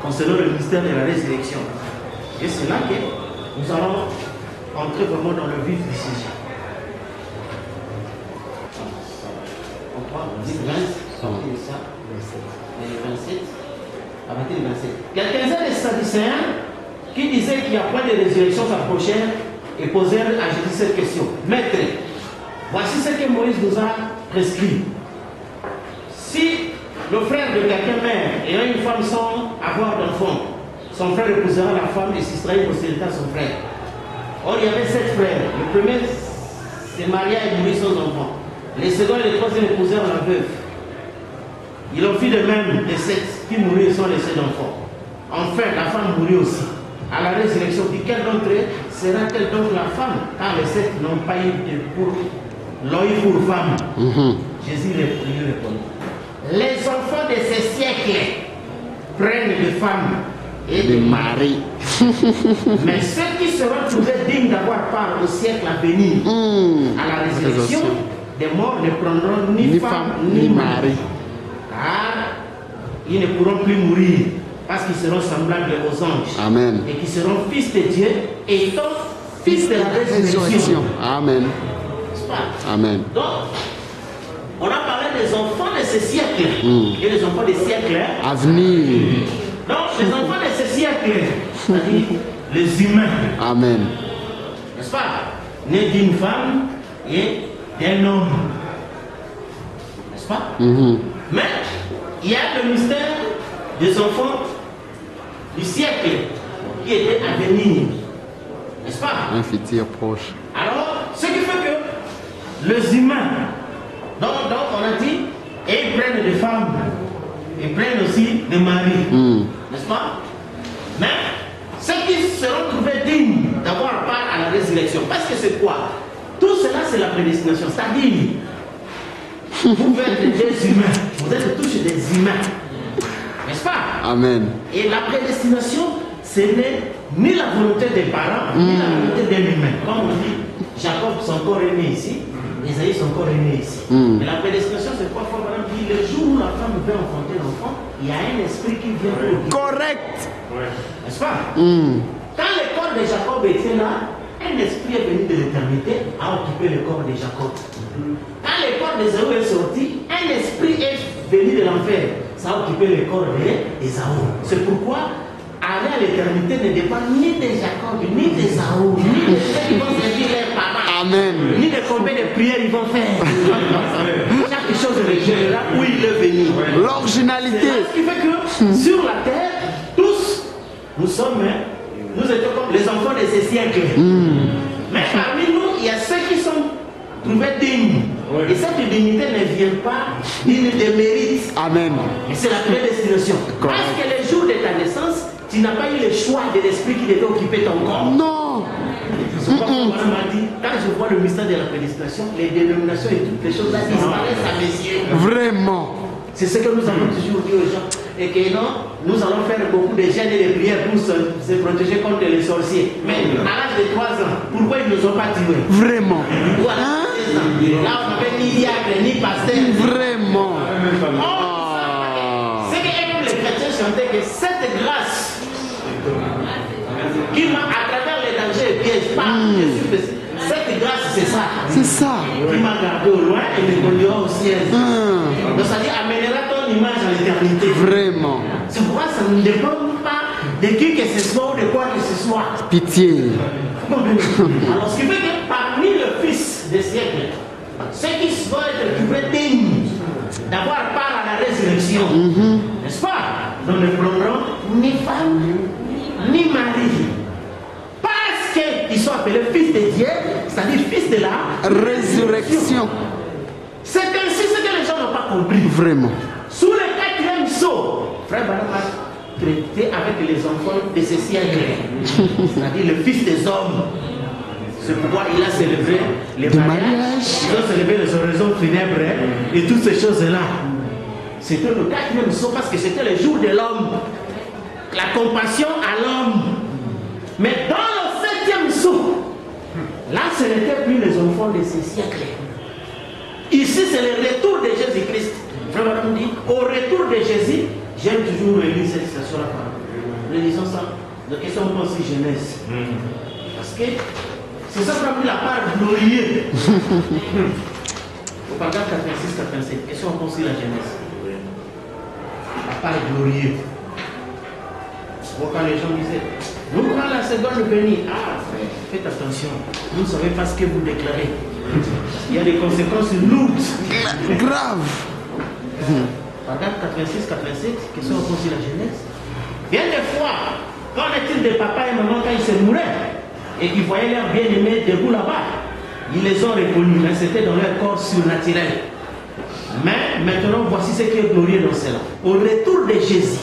concernant le mystère de la résurrection. Et c'est là que nous allons entrer vraiment dans le vif du sujet. On prend 10, 20, sortez de ça, 27, à partir de 27. Quelques-uns des Sadducéens qui disaient qu'il n'y a pas de résurrection s'approchèrent et posèrent à Jésus cette question. Maître, voici ce que Moïse nous a prescrit. Si le frère de quelqu'un meurt et une femme sans avoir d'enfant, son frère épousera la femme et suscitera une postérité à son frère. Or, il y avait 7 frères. Le premier se maria et mourut sans enfant. Les seconds et les troisièmes épousèrent la veuve. Il en fit de même les 7 qui moururent sans laisser d'enfant. Enfin, la femme mourut aussi. À la résurrection, dit quel d'entre eux sera-t-elle donc la femme? Car les 7 n'ont pas eu l'œil pour femme. Jésus lui répondit. Les enfants de ces siècles prennent des femmes et des maris. Mais ceux qui seront trouvés dignes d'avoir part au siècle à venir, à la résurrection, des morts ne prendront ni femme ni mari. Car ils ne pourront plus mourir, parce qu'ils seront semblables aux anges. Amen. Et qui seront fils de Dieu et donc fils de la résurrection. Amen. Amen. Donc, on a parlé des enfants de ce siècle et les enfants des siècles à venir. Donc, les enfants de ce siècle, c'est-à-dire les humains. Amen. N'est-ce pas? Nés d'une femme et d'un homme. N'est-ce pas? Mais il y a le mystère des enfants du siècle qui était à venir. N'est-ce pas? Un futur proche. Alors, ce qui fait que les humains, donc on a dit, et ils prennent des femmes, ils prennent aussi des maris, n'est-ce pas? Mais ceux qui seront trouvés dignes d'avoir part à la résurrection, parce que c'est quoi? Tout cela c'est la prédestination, c'est-à-dire, vous êtes des humains, vous êtes tous des humains, n'est-ce pas? Amen. Et la prédestination, ce n'est ni la volonté des parents, ni la volonté d'un humain. Comme on dit, Jacob, son corps est né ici, Isaïe, son corps est né ici. Mais la prédestination, c'est quoi? Le jour où la femme veut enfanter l'enfant, il y a un esprit qui vient pour le correct. N'est-ce pas? Quand le corps de Jacob était là, un esprit est venu de l'éternité à occuper le corps de Jacob. Quand le corps d'Ésaü est sorti, un esprit est venu de l'enfer. Ça a occupé le corps d'Ésaü. C'est pourquoi aller à l'éternité ne dépend ni de Jacob, ni d'Ésaü, ni de ceux qui vont servir leurs parents. Amen. Ni de combien de prières ils vont faire. Chaque chose est là où il est venu. L'originalité. Ce qui fait que sur la terre, tous, nous étions comme les enfants de ces siècles. Mais parmi nous, il y a ceux qui sont trouvés dignes. Et cette dignité ne vient pas d'une des mérites. Amen. Mais c'est la prédestination. Parce que le jour de ta naissance, tu n'as pas eu le choix de l'esprit qui devait occuper ton corps. Non. C'est comme madame m'a dit, quand je vois le mystère de la prédestination, les dénominations et toutes les choses là disparaissent à mes yeux. Vraiment. C'est ce que nous avons toujours dit aux gens. Et que non, nous allons faire beaucoup de jeûnes et de prières pour se protéger contre les sorciers. Mais à l'âge de 3 ans, pourquoi ils ne nous ont pas tués? Vraiment. Voilà. Là, on n'avait ni diable, ni pasteur, ni C'est ça. Qui m'a gardé au loin et me conduira au ciel. Donc ça dit, amènera ton image à l'éternité. Vraiment. C'est pourquoi ça ne dépend pas de qui que ce soit ou de quoi que ce soit. Pitié. Vous comprenez? Alors ce qui fait que parmi le Fils des siècles, ceux qui vont être récupérés dignes d'avoir part à la résurrection, n'est-ce pas? Nous ne prendrons ni femme, ni mari. Parce qu'ils sont appelés fils de Dieu, c'est-à-dire fils de la Résurrection. C'est ainsi ce que les gens n'ont pas compris. Vraiment. Sous le 4e sceau, Frère Branham a traité avec les enfants de ce siècle, c'est-à-dire le fils des hommes. C'est pourquoi il a célébré les mariages, il a célébré les oraisons funèbres et toutes ces choses-là. C'était le 4e sceau parce que c'était le jour de l'homme, la compassion à l'homme. Mais dans le 7e sceau, là ce n'était plus les enfants de ce siècle. Ici c'est le retour de Jésus-Christ. Vraiment dit, au retour de Jésus, j'aime toujours relire cette citation-là. Relisons ça. De question aussi Genèse. Parce que c'est ça qu'on appelle la part glorieuse. Au paragraphe 86-87, question on aussi la Genèse. La part glorieuse. Quand les gens disaient, nous prenons la seconde venue. Ah, frère, faites attention. Vous ne savez pas ce que vous déclarez. Il y a des conséquences lourdes. Grave. Paragraphe 86-87, question on aussi la Genèse. Bien des fois, qu'en est-il de papa et maman quand ils se mouraient et qu'ils voyaient leurs bien-aimés debout là-bas? Ils les ont reconnus, mais c'était dans leur corps surnaturel. Mais maintenant, voici ce qui est glorieux dans cela. Au retour de Jésus,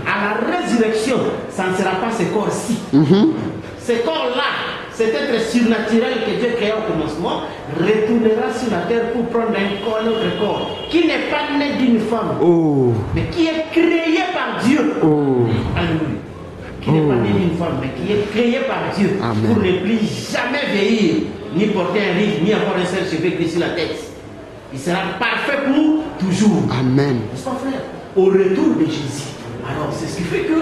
à la résurrection, ça ne sera pas ce corps-ci. Ce corps-là, cet être surnaturel que Dieu créa au commencement, retournera sur la terre pour prendre un autre corps, qui n'est pas né d'une femme, mais qui est créé par Dieu. Alléluia. Qui n'est pas né d'une femme, mais qui est créé par Dieu. Amen. Pour ne plus jamais vieillir, ni porter un riche, ni avoir un seul cheveu gris sur la tête. Il sera parfait pour toujours. Amen. N'est-ce pas, frère? Au retour de Jésus. Alors, c'est ce qui fait que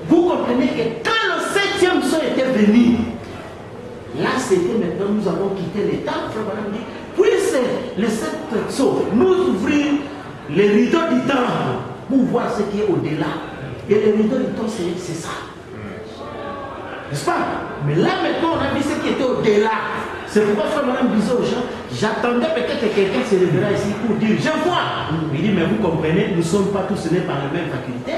vous comprenez que quand le 7e sceau était venu, là, c'était maintenant, nous avons quitté l'état, frère Branham dit, puisse le 7e sceau nous ouvrir les rideaux du temps pour voir ce qui est au-delà. Et les rideaux du temps, c'est ça. N'est-ce pas? Mais là, maintenant, on a vu ce qui était au-delà. C'est pourquoi Frère Branham disait aux gens, j'attendais peut-être que quelqu'un se lèvera ici pour dire, je vois. Il dit, mais vous comprenez, nous ne sommes pas tous nés par la même faculté.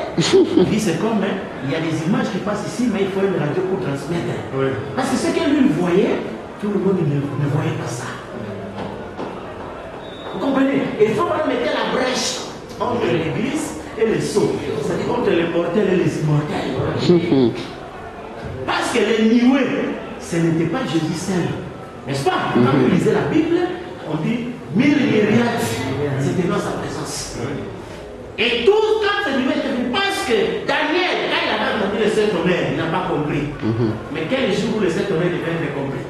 Il dit, c'est comme, hein, il y a des images qui passent ici, mais il faut une radio pour transmettre. Oui. Parce que ce que lui voyait, tout le monde ne voyait pas ça. Vous comprenez? Et Frère Branham mettait la brèche entre l'église et les sots, c'est-à-dire entre les mortels et les immortels. Parce que les nioués, ce n'était pas Jésus seul. N'est-ce pas? Quand vous lisez la Bible, on dit 1000 myriades, c'était dans sa présence. Et tout quand c'est lui, parce que Daniel, quand il avait entendu le Saint-Tonnerre, il n'a pas compris. Mais quel jour où le Saint-Tonnerre devait être compris?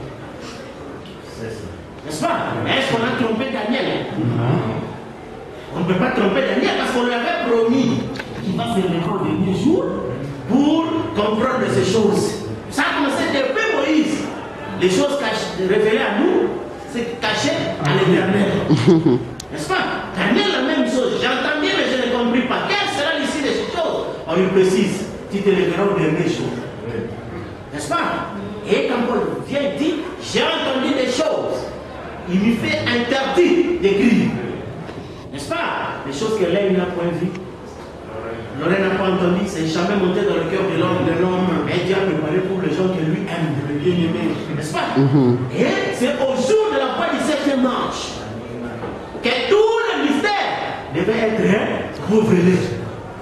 N'est-ce pas? Est-ce qu'on a trompé Daniel? On ne peut pas tromper Daniel parce qu'on lui avait promis qu'il va se lever au dernier jour pour comprendre ces choses. Ça a commencé depuis Moïse. Les choses révélées à nous, c'est caché à l'Éternel. N'est-ce pas? Daniel, la même chose. J'ai entendu, mais je ne compris pas. Quelle sera l'issue de ces choses? On lui précise, tu te lèveras au dernier jour. N'est-ce pas? Et quand Paul vient dire, j'ai entendu des choses, il lui fait interdit d'écrire. N'est-ce pas? Les choses que l'œil n'a point vues, l'oreille n'a pas entendu, c'est jamais monté dans le cœur de l'homme. Et Dieu a préparé pour les gens que lui aime, le bien-aimé. N'est-ce pas? Et c'est au jour de la fin du 7e ange que tout le mystère devait être révélé.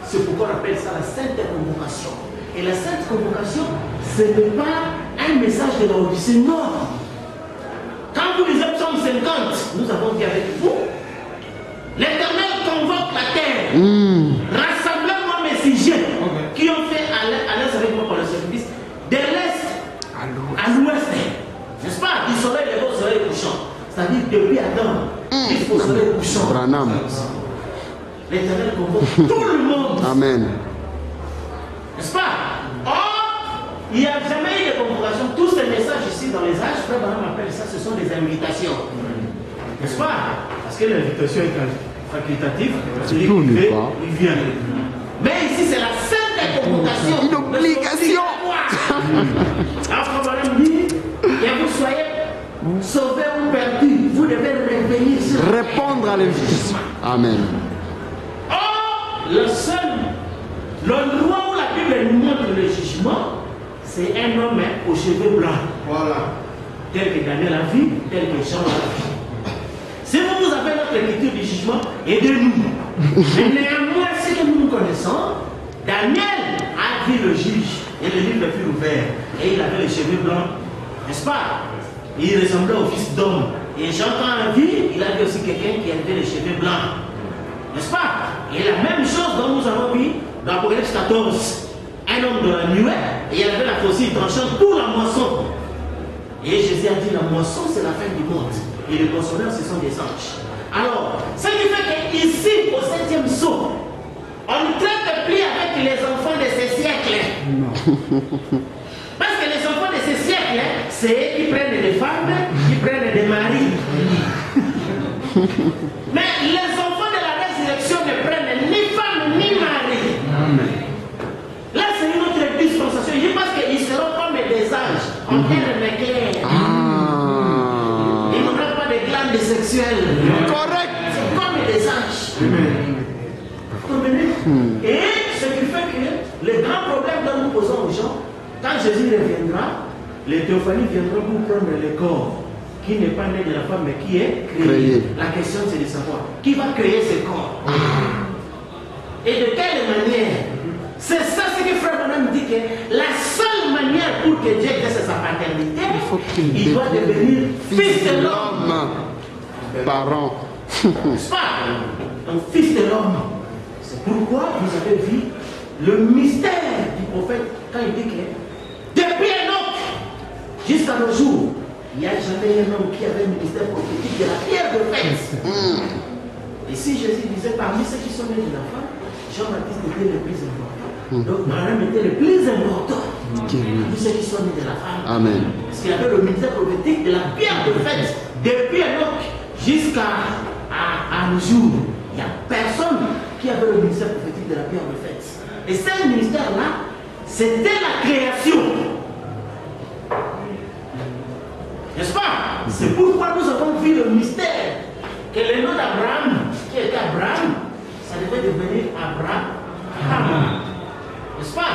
C'est pourquoi on appelle ça la sainte convocation. Et la sainte convocation, ce n'est pas un message de la Odyssée, non. Quand vous lisez Psaume 50, nous avons dit avec vous, l'Éternel convoque la terre. Rassemblez-moi mes sujets qui ont fait à l'est avec moi par le sacrifice, de l'est à l'ouest. N'est-ce pas? Du soleil levé au soleil couchant. C'est-à-dire depuis Adam jusqu'au soleil couchant. L'Éternel convoque tout le monde. Amen. N'est-ce pas? Or, Il n'y a jamais eu de convocation. Tous ces messages ici dans les âges, Frère Branham appelle ça, ce sont des invitations. N'est-ce pas? Parce que l'invitation est facultative. Celui qui fait, il vient. Mais ici, c'est la sainte convocation. Une obligation. Alors, Frère Branham dit, que vous soyez sauvés ou perdus, vous devez revenir sur Répondre à l'invitation. Amen. Or, l'endroit où la Bible nous montre le jugement, c'est un homme aux cheveux blancs. Voilà. Tel que Daniel a vu, tel que Jean a vu. Si vous avez notre écriture du jugement, aidez-nous. Mais néanmoins, ce que nous connaissons, Daniel a vu le juge et le livre fut ouvert. Et il avait les cheveux blancs, n'est-ce pas? Il ressemblait au fils d'homme. Et Jean, quand a vu, il a vu aussi quelqu'un qui avait les cheveux blancs. N'est-ce pas? Et la même chose dont nous avons vu dans Apocalypse 14. Un homme de la nuée, et il avait la faucille tranchant pour la moisson. Et Jésus a dit, la moisson, c'est la fin du monde. Et les consoleurs, ce sont des anges. Alors, ce qui fait qu'ici, au 7e sceau, on traite plus avec les enfants de ces siècles. Parce que les enfants de ces siècles, c'est eux qui prennent des femmes, qui prennent des maris. Mais les enfants de la résurrection ne prennent ni femmes ni maris. Amen. Là, c'est une autre dispensation. Je pense qu'ils seront comme des anges, en termes clairs. Ils n'auront pas de glandes sexuelles. Correct. C'est comme des anges. Vous comprenez? Et ce qui fait que le grand problème que nous posons aux gens, quand Jésus reviendra, les théophanies viendront pour prendre le corps qui n'est pas né de la femme, mais qui est créé. La question, c'est de savoir qui va créer ce corps. Et de quelle manière? C'est ça ce que Frère Branham dit, que la seule manière pour que Dieu exerce sa paternité, il doit devenir fils de l'homme. Parent. N'est-ce pas? Un fils de l'homme. C'est pourquoi vous avez vu le mystère du prophète quand il dit que depuis Enoch jusqu'à nos jours, il n'y a jamais un homme qui avait un ministère prophétique de la pierre de fête. Et si Jésus disait parmi ceux qui sont nés de la femme, Jean-Baptiste était le plus important. Donc Marie était le plus important. Tous ceux qui sont nés de la femme. Amen. Parce qu'il avait le ministère prophétique de la pierre de fête. Depuis Enoch jusqu'à nos jours, il n'y a personne qui avait le ministère prophétique de la pierre de fête. Et ce ministère-là, c'était la création. N'est-ce pas? C'est pourquoi nous avons vu le mystère que le nom d'Abraham, qui était Abraham, ça devait devenir Abraham. N'est-ce pas?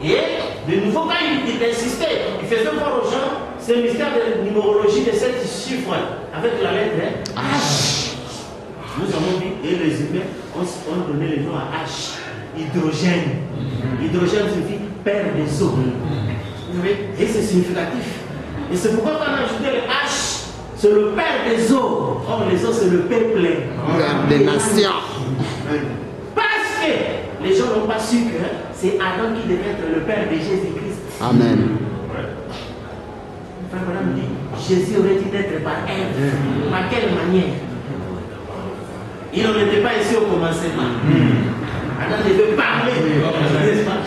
Et de nouveau, quand il insistait, il faisait voir aux gens ce mystère de numérologie de 7 chiffres avec la lettre H. Nous avons dit, et les humains ont donné le nom à H. Hydrogène. Hydrogène signifie père des eaux. Et c'est significatif. Et c'est pourquoi quand on a ajouté le H, c'est le père des eaux. Or, les eaux, c'est le peuple. Père des nations. Parce que les gens n'ont pas su que c'est Adam qui devait être le père de Jésus-Christ. Amen. Frère Branham dit, Jésus aurait dû être par Ève. Par quelle manière? Il n'en était pas ici au commencement. Adam devait parler, n'est-ce pas?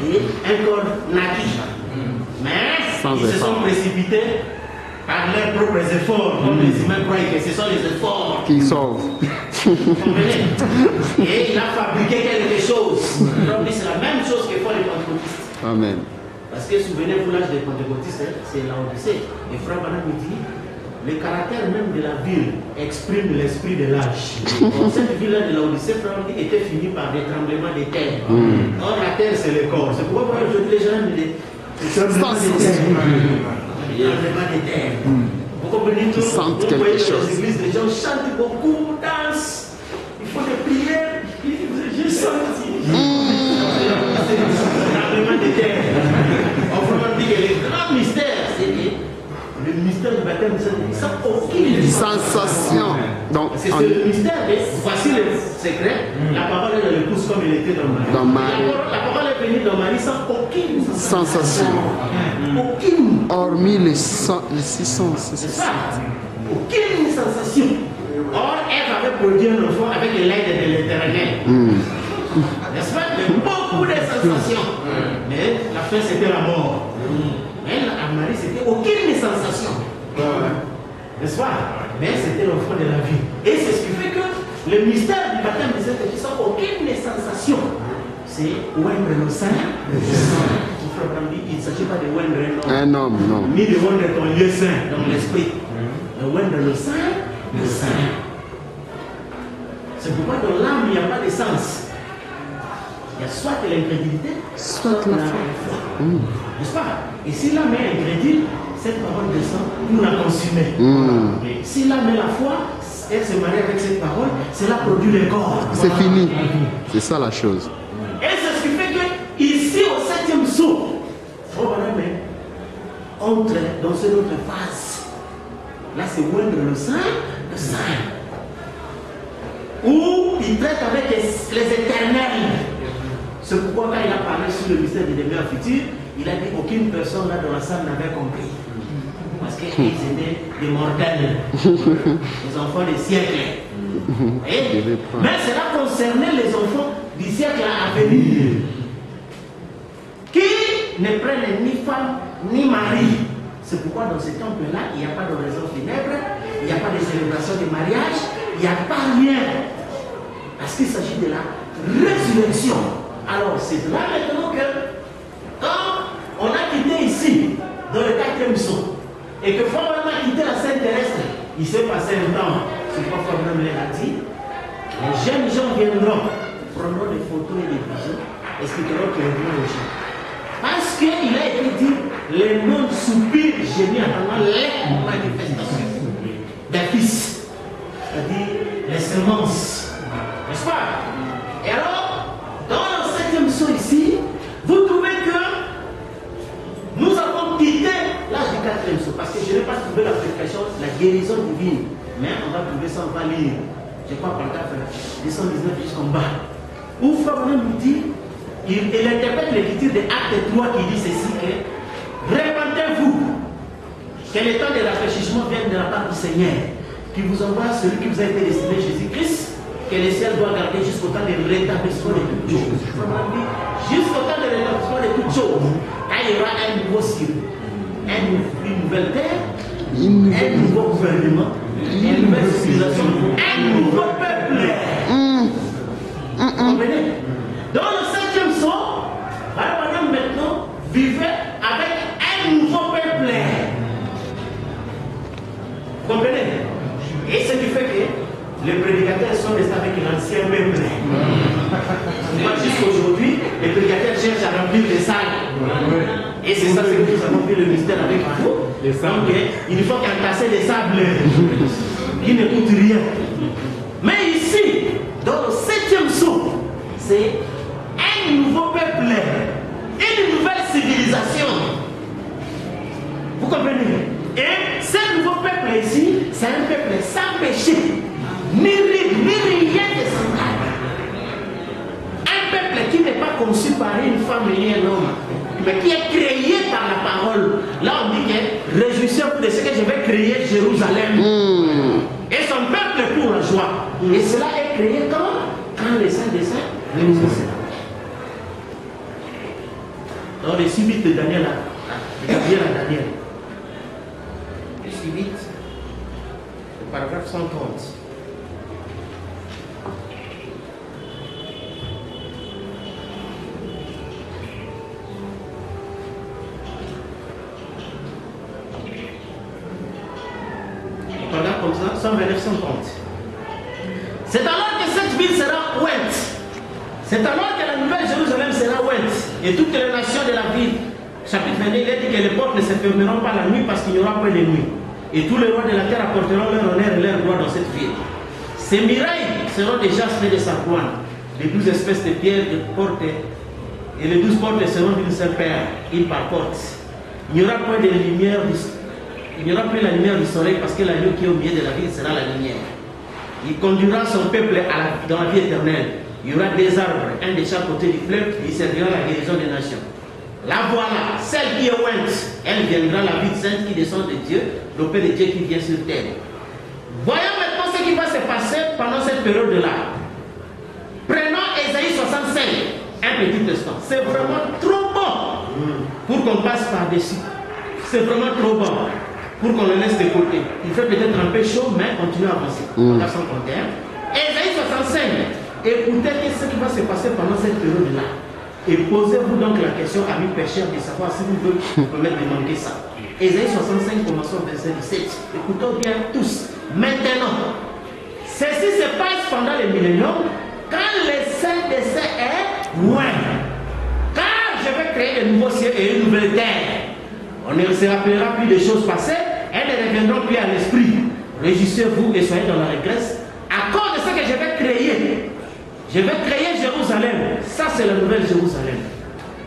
Et un corps naquit. Mais ils se sont précipités par leurs propres efforts, comme les humains croient que ce sont les efforts qui sauvent. Vous comprenez? Et il a fabriqué quelque chose. Donc c'est la même chose que font les pentecôtistes. Amen. Parce que souvenez-vous, l'âge des pentecôtistes, c'est l'Odyssée. Et Frère Branham dit, le caractère même de la ville exprime l'esprit de l'âge. Cette ville-là de l'Odyssée, Frère Branham dit, était finie par des tremblements de terre. Or la terre, c'est le corps. C'est pourquoi aujourd'hui les gens me disent, c'est tremblement de terre. Vous comprenez tout? Sentent quelque chose. Les églises, les gens chantent beaucoup, dansent. Il faut des prières. Je sens tremblement de terre. On vraiment dit que le grand mystère, c'est le mystère du baptême de Saint-Esprit, sans aucune sensation. Donc, c'est le mystère, mais voici le secret. La parole est dans l'épouse comme elle était dans Marie. La parole est venue dans Marie sans aucune sensation. Aucune. Hormis les 6 sens. C'est ça. Aucune sensation. Or, Ève avait produit un enfant avec l'aide de l'Éternel. N'est-ce pas? Beaucoup de sensations. Mais la que c'était la mort. Mais à Marie, c'était aucune sensation. N'est-ce pas? Mais c'était l'enfant de la vie. Et c'est ce qui fait que le mystère du baptême de cette petite sans aucune sensation. C'est oindre le sang. Il ne s'agit pas de oindre un homme, non. Ni de oindre ton lieu saint dans l'esprit. De oindre le sang, le sang. C'est pourquoi dans l'âme, il n'y a pas de sens. Il y a soit l'incrédulité, soit la foi. N'est-ce pas? Et si l'âme est incrédule, cette parole descend pour la consumer. Mais si l'âme est la foi, elle se marie avec cette parole, cela produit le corps. C'est fini. C'est ça la chose. Et c'est ce qui fait que ici au 7e saut, entre dans cette autre phase. Là, c'est moindre le sang, où il traite avec les éternels. C'est pourquoi quand il a parlé sur le mystère des demeures futures, il a dit aucune personne là dans la salle n'avait compris. Parce qu'ils étaient des mortels, les enfants des siècles. Mais cela concernait les enfants du siècle à venir, qui ne prennent ni femme ni mari. C'est pourquoi dans ce temple-là, il n'y a pas d'oraison funèbre, il n'y a pas de célébration de mariage, il n'y a pas rien. Parce qu'il s'agit de la résurrection. Alors c'est là maintenant que, quand on a quitté ici, dans le 4e saut, et que Fabien a quitté la scène terrestre, il s'est passé un temps, c'est quoi Fabien l'a dit, les jeunes gens viendront, prendront des photos et des visions, expliqueront qu'il y a aux gens. Parce qu'il a été dit, les mondes soupirent, gémissent en attendant les manifestations des fils, c'est-à-dire les semences, n'est-ce pas? Et alors, dans le 7e saut ici, vous trouvez que nous avons quitté l'âge du 4e saut, parce que je n'ai pas trouvé l'application, la guérison divine, mais on va trouver ça, on va lire, je crois par là, 219 jusqu'en bas, où Fabien nous dit, il interprète l'écriture de Acte 3 qui dit ceci que répentez-vous, que le temps de rafraîchissement vienne de la part du Seigneur, qui vous envoie celui qui vous a été destiné, Jésus-Christ, que le ciel doit garder jusqu'au temps de rétablissement de toutes choses. Jusqu'au temps de rétablissement de toutes choses, quand il y aura un nouveau ciel, une nouvelle terre, un nouveau gouvernement, une nouvelle civilisation, un nouveau peuple. Vous comprenez? Dans le 7e saut, Madame maintenant vivait avec un nouveau peuple. Vous comprenez? Et ce qui fait que les prédicateurs sont restés avec l'ancien peuple. Jusqu'aujourd'hui, les prédicateurs cherchent à remplir les salles. Et c'est ça ce que nous avons fait le mystère avec vous. Donc, il faut entasser des sables qui ne coûtent rien. Mais ici, dans le 7e saut, c'est un nouveau peuple, une nouvelle civilisation. Vous comprenez? Et ce nouveau peuple ici, c'est un peuple sans péché, ni ride, ni rien de semblable. Un peuple qui n'est pas conçu par une femme ni un homme, mais qui est créé par la parole. Là on dit que réjouissez-vous de ce que je vais créer Jérusalem. Et son peuple pour la joie. Et cela est créé quand les saints des saints réussissent. Dans les 6 de Daniel à Daniel. Les 6 le paragraphe 130. On regarde comme ça, 129, 130. C'est alors que cette ville sera ointe. C'est alors que la nouvelle Jérusalem sera ointe. Et toutes les nations de la ville, chapitre 22, il est dit que les portes ne se fermeront pas la nuit parce qu'il n'y aura pas de nuit. Et tous les rois de la terre apporteront leur honneur et leur gloire dans cette ville. Ces murailles seront des jastres de sarcoine, les 12 espèces de pierres de portes, et les 12 portes seront d'une seule paire, une par porte. Il n'y aura point de lumière, il n'y aura plus la lumière du soleil parce que l'agneau qui est au milieu de la ville sera la lumière. Il conduira son peuple dans la vie éternelle. Il y aura des arbres, un de chaque côté du fleuve, qui servira à la guérison des nations. La voilà, celle qui est ointe, elle viendra la vie sainte qui descend de Dieu, le Père de Dieu qui vient sur terre. Voyons maintenant ce qui va se passer pendant cette période-là. Prenons Ésaïe 65, un petit instant. C'est vraiment trop bon. pour qu'on passe par-dessus. C'est vraiment trop bon pour qu'on le laisse de côté. Il fait peut-être un peu chaud, mais continue à avancer. Verset 31. Ésaïe 65. Écoutez ce qui va se passer pendant cette période-là. Et posez-vous donc la question, amis pécheurs, de savoir si vous voulez vous permettre de manquer ça. Ésaïe 65, commençons au verset 17. Écoutons bien tous. Maintenant, ceci se passe pendant le millénium, quand le saint dessein est loin. Car je vais créer de nouveaux cieux et une nouvelle terre. On ne se rappellera plus des choses passées, elles ne reviendront plus à l'esprit. Réjouissez-vous et soyez dans la régresse. À cause de ce que je vais créer, je vais créer Jérusalem. Ça, c'est la nouvelle Jérusalem.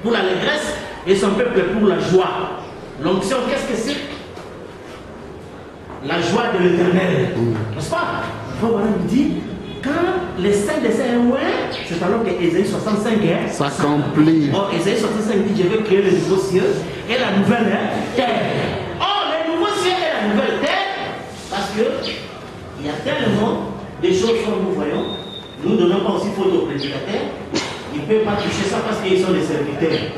Pour la régresse et son peuple pour la joie. L'onction, qu'est-ce que c'est? La joie de l'éternel. N'est-ce pas? Voilà, il dit, quand les saints des saints loin, c'est alors que Ésaïe 65 s'accomplit. Or, Ésaïe 65 dit, je vais créer le nouveau cieux et la nouvelle terre. Or, le nouveau ciel et la nouvelle terre, parce que il y a tellement de choses que nous voyons, nous ne donnons pas aussi faute aux prédicateurs. Ils ne peuvent pas toucher ça parce qu'ils sont des serviteurs.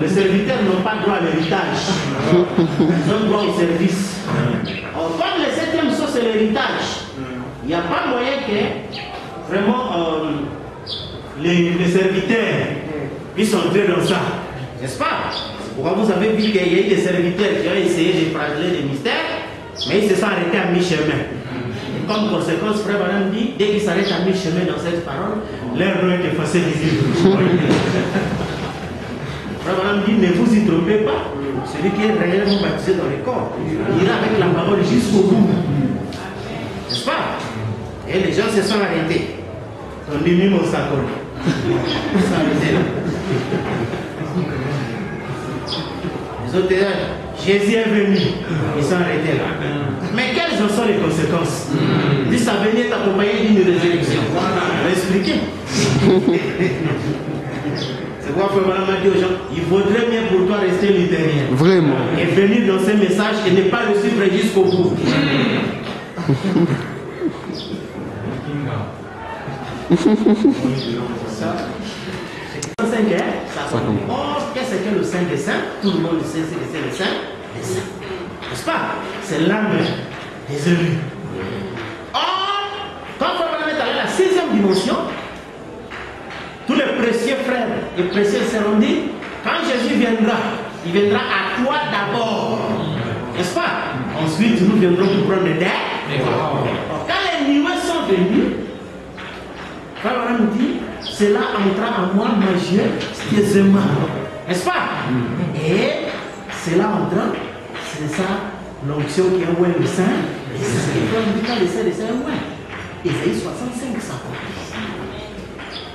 Les serviteurs n'ont pas droit à l'héritage. Ils ont droit au service. Or, comme le 7e saut, c'est l'héritage, il n'y a pas moyen que vraiment les serviteurs puissent entrer dans ça. N'est-ce pas? C'est pourquoi vous avez vu qu'il y a eu des serviteurs qui ont essayé de parler des mystères, mais ils se sont arrêtés à mi-chemin. Comme conséquence, Frère Branham dit, dès qu'ils s'arrêtent à mi-chemin dans cette parole, leur nom est effacé du livre. Frère Branham dit, ne vous y trompez pas, celui qui est réellement baptisé dans les corps, il ira avec la parole jusqu'au bout. N'est-ce pas? Et les gens se sont arrêtés. On dit, même au sacre. Ils sont arrêtés là. Les autres, Jésus est venu. Ils sont arrêtés là. Mais quelles en sont les conséquences? Il dit, sa venue est accompagnée d'une résurrection. On va expliquer. C'est pourquoi Frère Branham a dit aux gens, il vaudrait mieux pour toi rester luthérien. Vraiment. Et venir dans ce message et ne pas le suivre jusqu'au bout. Ça, c'est 5 ça. Or, qu'est-ce que le Saint des Saints? Tout le monde sait ce que c'est le Saint des Saints. N'est-ce pas? C'est l'âme des élus. Or, quand on est allé à la 6e dimension, tous les précieux frères et précieux seront dit, quand Jésus viendra, il viendra à toi d'abord. N'est-ce pas? Ensuite, nous viendrons pour prendre des dettes. Quand les nuées sont venus, Frère Branham dit, cela entra en moi majestueusement. N'est-ce pas? Et cela entra, c'est ça l'onction qui est loin le sein. Et c'est ce que Frère dit quand le sein des saints est loin. Ésaïe 65, ça compte.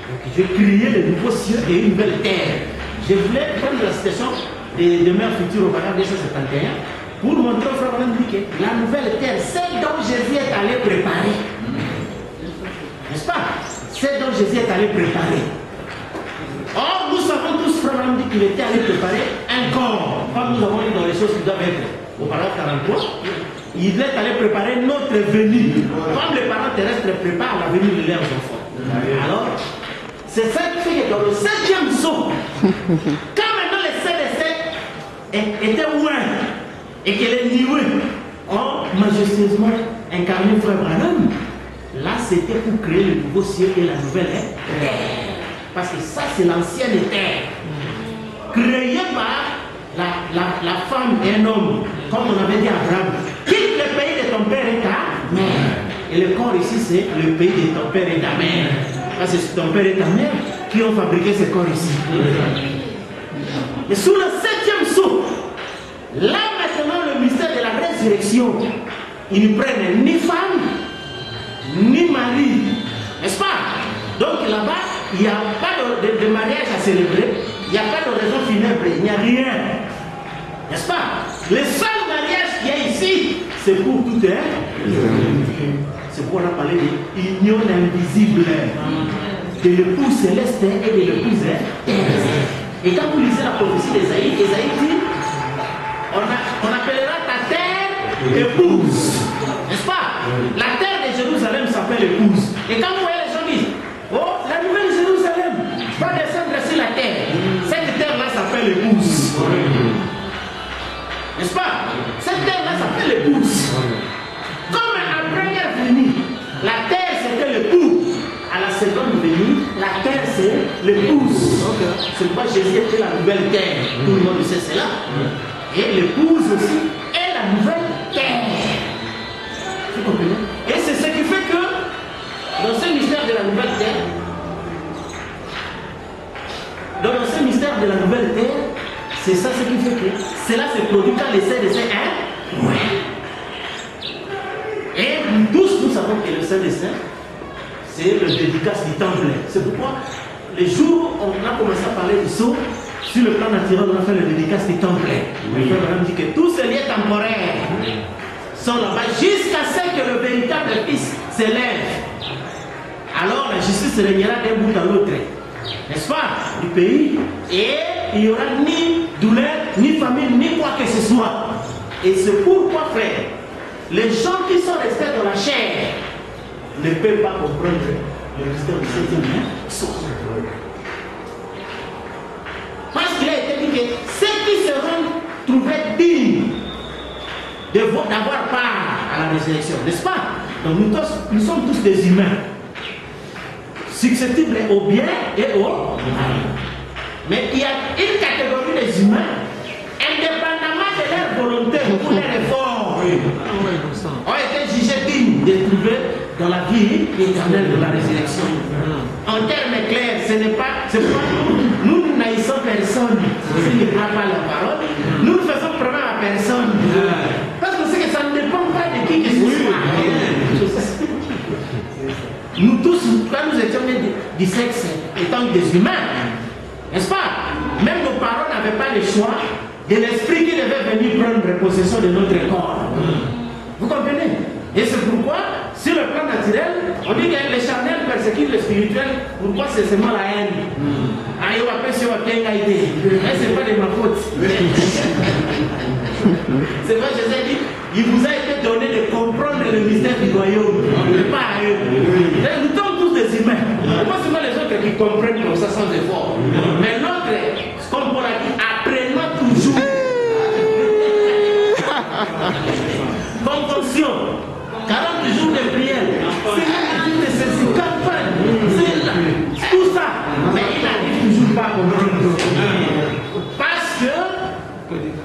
Donc je vais créer le nouveau ciel et une nouvelle terre. Je voulais prendre la citation de Mère Future au paragraphe 271 pour montrer au Frère Branham que la nouvelle terre, celle dont Jésus est allé préparer. N'est-ce pas? C'est dont Jésus est allé préparer. Or, nous savons tous, Frère Branham dit qu'il était allé préparer un corps, comme nous avons lu dans les choses qui doivent être au paragraphe 43. Il est allé préparer notre venue, comme les parents terrestres préparent la venue de leurs enfants. Alors, c'est ça qui fait que dans le 7e saut, quand maintenant les CDC étaient loin et que les nuées ont majestueusement incarné Frère Branham, là, c'était pour créer le nouveau ciel et la nouvelle terre. Parce que ça, c'est l'ancienne terre. Créée par la femme et un homme, comme on avait dit à Abraham. Quitte le pays de ton père et ta mère. Et le corps ici, c'est le pays de ton père et ta mère. Parce que c'est ton père et ta mère qui ont fabriqué ce corps ici. Et sous le 7e sceau, là maintenant, le mystère de la résurrection, ils ne prennent ni femme, ni mari, n'est-ce pas? Donc là-bas, il n'y a pas de mariage à célébrer, il n'y a pas de raison funèbre, il n'y a rien, n'est-ce pas? Le seul mariage qu'il y a ici, c'est pour tout c'est pour on a parlé de l'union invisible de l'époux céleste et de l'épouse terrestre. Et quand vous lisez la prophétie d'Ésaïe, Ésaïe dit, on appellera ta terre épouse, n'est-ce pas? La terre de Jérusalem s'appelle épouse. Et quand vous voyez les gens disent, oh, la nouvelle Jérusalem va descendre sur la terre. Cette terre-là s'appelle épouse. N'est-ce pas? Cette terre-là s'appelle l'épouse. Comme à la première venue, la terre c'était l'époux. À la seconde venue, la terre c'est l'épouse. C'est pourquoi Jésus était la nouvelle terre. Tout le monde sait cela. Et l'épouse aussi est la nouvelle terre. Vous comprenez? Et c'est ce qui fait que dans ce mystère de la nouvelle terre, dans ce mystère de la nouvelle terre, c'est ça ce qui fait que cela se produit quand les saints de saints hein? Ouais. Et nous tous nous savons que le saint des saints, c'est le dédicace du temple. C'est pourquoi les jours où on a commencé à parler du sceau, sur le plan naturel, on a fait le dédicace du temple. Oui. On dit que tous ces liens temporaires sont là-bas jusqu'à ce que le véritable Fils s'élève. Alors la justice régnera d'un bout à l'autre, n'est-ce pas, du pays, et il n'y aura ni douleur, ni famine, ni quoi que ce soit. Et c'est pourquoi, frère, les gens qui sont restés dans la chair ne peuvent pas comprendre le mystère du 7e jour. Parce qu'il a été dit que ceux qui seront trouvés dignes d'avoir part à la résurrection, n'est-ce pas? Donc nous sommes tous des humains, susceptibles au bien et au mal. Mais il y a une catégorie des humains, indépendamment de leur volonté ou leur effort, ont été jugés dignes de trouver dans la vie éternelle de la résurrection. En termes clairs, ce n'est pas, nous n'haïssons personne s'il ne prend pas la parole, nous ne faisons problème à personne. Parce que c'est que ça ne dépend pas de qui que ce soit. Nous tous, quand nous étions du sexe, étant des humains, n'est-ce pas? Même nos parents n'avaient pas le choix de l'esprit qui devait venir prendre possession de notre corps. Vous comprenez? Et c'est pourquoi, sur le plan naturel, on dit que les charnels persécutent le spirituel. Pourquoi? C'est seulement la haine. Ah, il va pas sur la idée. Mais c'est pas de ma faute. C'est vrai, Jésus dit, il vous a été donné de comprendre le mystère du royaume. Mais pas à eux. Nous sommes tous des humains. Pas seulement les autres qui comprennent comme ça sans effort. Mais l'autre, comme Paul a dit, apprenons toujours. Convention. 40 jours de prière, c'est de ces campagnes, c'est tout ça. Mais il n'arrive toujours pas à comprendre. Parce que,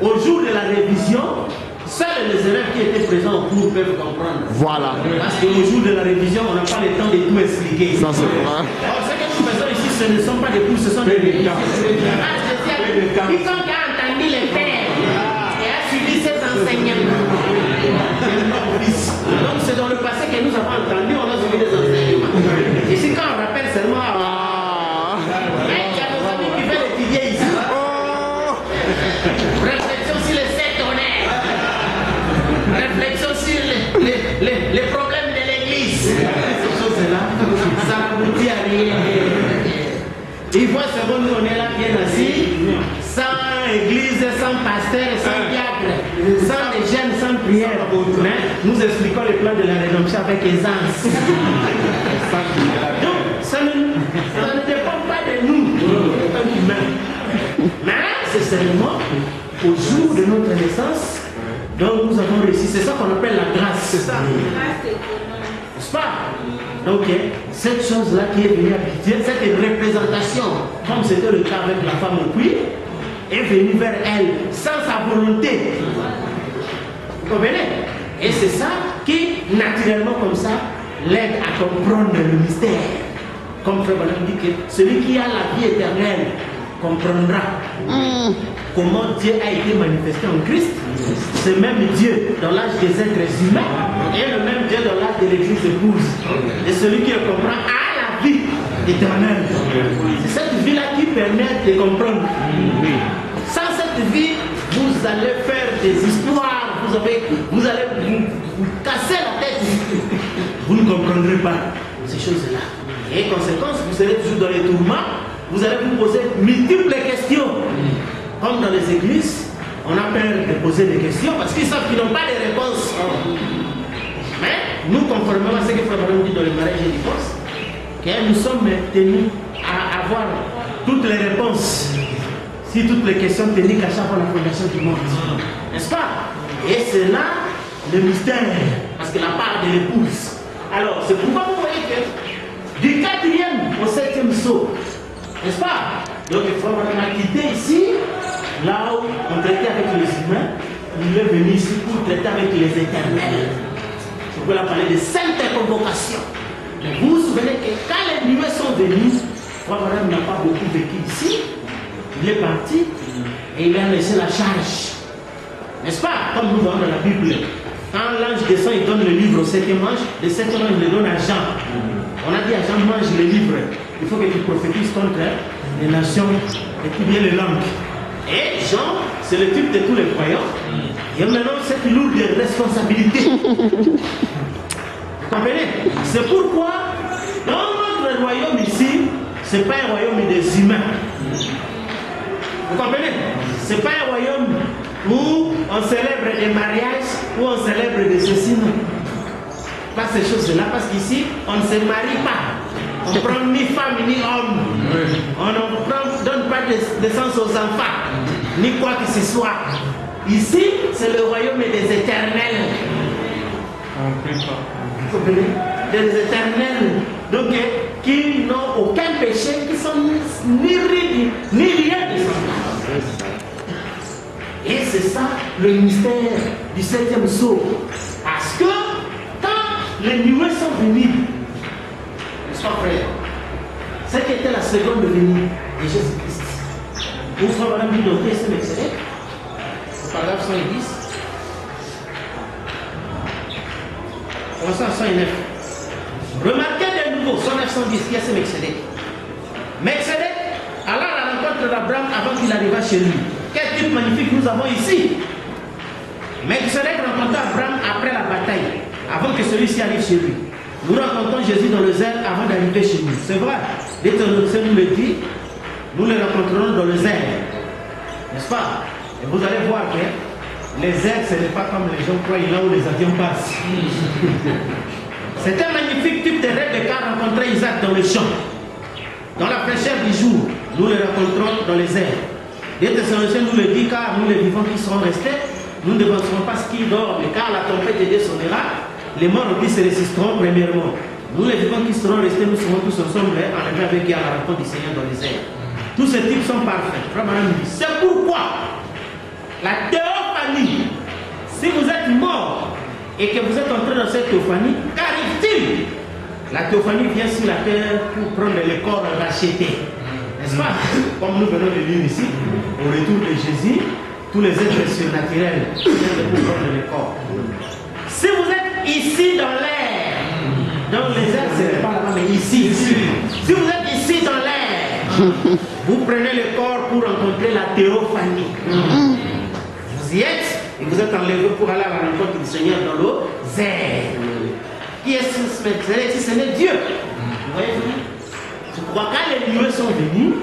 au jour de la révision, seuls les élèves qui étaient présents au cours peuvent comprendre. Voilà. Parce qu'au jour de la révision, on n'a pas le temps de tout expliquer. Ça, c'est vrai. Alors, ce que nous faisons ici, ce ne sont pas des cours, ce sont des révisions. Quiconque a entendu les pères et a suivi ses enseignements. Donc c'est dans le passé que nous avons entendu, on a suivi des enseignements. Ici quand on rappelle seulement il y a nos amis qui veulent étudier ici. Réflexion sur les 7 honneurs. Réflexion sur les problèmes de l'église. Ces choses-là, ça n'aboutit à rien. Il faut c'est bon, nous on est là bien assis, sans église, sans pasteur, sans diable, sans les jeunes, sans prière. Mais nous expliquons le plan de la rédemption avec aisance. Donc, ça ne dépend pas de nous, tant qu'humains. Mais c'est seulement au jour de notre naissance, donc nous avons réussi. C'est ça qu'on appelle la grâce. C'est ça. N'est-ce pas? Donc, cette chose-là qui est venue habiter, cette représentation, comme c'était le cas avec la femme au puits, est venue vers elle sans sa volonté. Vous comprenez? Et c'est ça qui, naturellement comme ça, l'aide à comprendre le mystère. Comme Frère Branham dit que celui qui a la vie éternelle comprendra comment Dieu a été manifesté en Christ. Ce même Dieu dans l'âge des êtres humains et le même Dieu dans l'âge de l'église épouse. Et celui qui le comprend a la vie éternelle. C'est cette vie-là qui permet de comprendre. Sans cette vie, vous allez faire des histoires, vous allez vous casser la tête. Vous ne comprendrez pas ces choses-là. Et conséquence, vous serez toujours dans les tourments. Vous allez vous poser multiples questions. Comme dans les églises, on a peur de poser des questions parce qu'ils savent qu'ils n'ont pas de réponses. Mais nous, conformément à ce que Frère Branham dit dans le mariage et divorce, que nous sommes tenus à avoir toutes les réponses. si toutes les questions techniques à chaque fois la fondation du monde. N'est-ce pas? Et c'est là le mystère, parce que la part de l'épouse. Alors, c'est pourquoi vous voyez que du 4e au 7e saut, n'est-ce pas? Donc, il faut avoir quitté ici, là où on traitait avec les humains, il est venu ici pour traiter avec les éternels. C'est pourquoi il a parlé de sainte convocation. Vous vous souvenez que quand les nuées sont venues, Frère Branham n'a pas beaucoup vécu ici, il est parti et il a laissé la charge. N'est-ce pas? Comme nous voyons dans la Bible. Quand l'ange descend, il donne le livre au 7e ange, le 7e ange le donne à Jean. On a dit à Jean, mange le livre. Il faut que tu prophétises contre les nations et puis bien les langues. Et Jean, c'est le type de tous les croyants. Il y a maintenant cette lourde responsabilité. Vous comprenez? C'est pourquoi, dans notre royaume ici, ce n'est pas un royaume des humains. Vous comprenez? Ce n'est pas un royaume où on célèbre des mariages, où on célèbre de ceci, non. Pas ces choses-là, parce qu'ici, on ne se marie pas. On ne prend ni femme ni homme. On ne donne pas de sens aux enfants, ni quoi que ce soit. Ici, c'est le royaume des éternels. Vous comprenez? Des éternels. Donc, qui n'ont aucun péché, qui sont ni rides, ni rien de ça. Et c'est ça le mystère du 7e saut. Parce que quand les nuées sont venues, n'est-ce pas, frère? C'est qui était la seconde venue de Jésus-Christ. Vous savez, madame, dit donc, c'est l'excellent. Paragraphe 110. Commençons à 109. Remarquez de nouveau, 110, qui est ce Melchizedek. Melchizedek alla à la rencontre d'Abraham avant qu'il arrivât chez lui. Quel type magnifique nous avons ici. Melchizedek rencontra Abraham après la bataille, avant que celui-ci arrive chez lui. Nous rencontrons Jésus dans le zèle avant d'arriver chez nous. C'est vrai. L'Éternel nous le dit, nous le rencontrerons dans le zèle. N'est-ce pas? Et vous allez voir que les ailes, ce n'est pas comme les gens croient là où les avions passent. C'est un magnifique type de rêve qu'a rencontré Isaac dans le champ. Dans la fraîcheur du jour, nous le rencontrons dans les airs. L'Éternel nous le dit, car nous les vivants qui serons restés, nous ne devancerons pas ce qui dorment, car la tempête de Dieu sonnera, les morts qui se résisteront premièrement. Nous les vivants qui seront restés, nous serons tous ensemble enlevés avec eux à la rencontre du Seigneur dans les airs. Tous ces types sont parfaits. C'est pourquoi la théophanie, si vous êtes mort et que vous êtes entré dans cette théophanie, qu'arrive-t-il? La théophanie vient sur la terre pour prendre les corps rachetés. N'est-ce pas? Comme nous venons de lire ici, au retour de Jésus, tous les êtres surnaturels viennent pour prendre les corps. Si vous êtes ici dans l'air, dans les airs, ce n'est pas là-bas, mais ici. Si vous êtes ici dans l'air, vous prenez le corps pour rencontrer la théophanie. Vous y êtes et vous êtes enlevé pour aller à la rencontre du Seigneur dans l'eau. Qui est ce si ce n'est Dieu? Vous voyez? C'est pourquoi quand les nuées sont venus,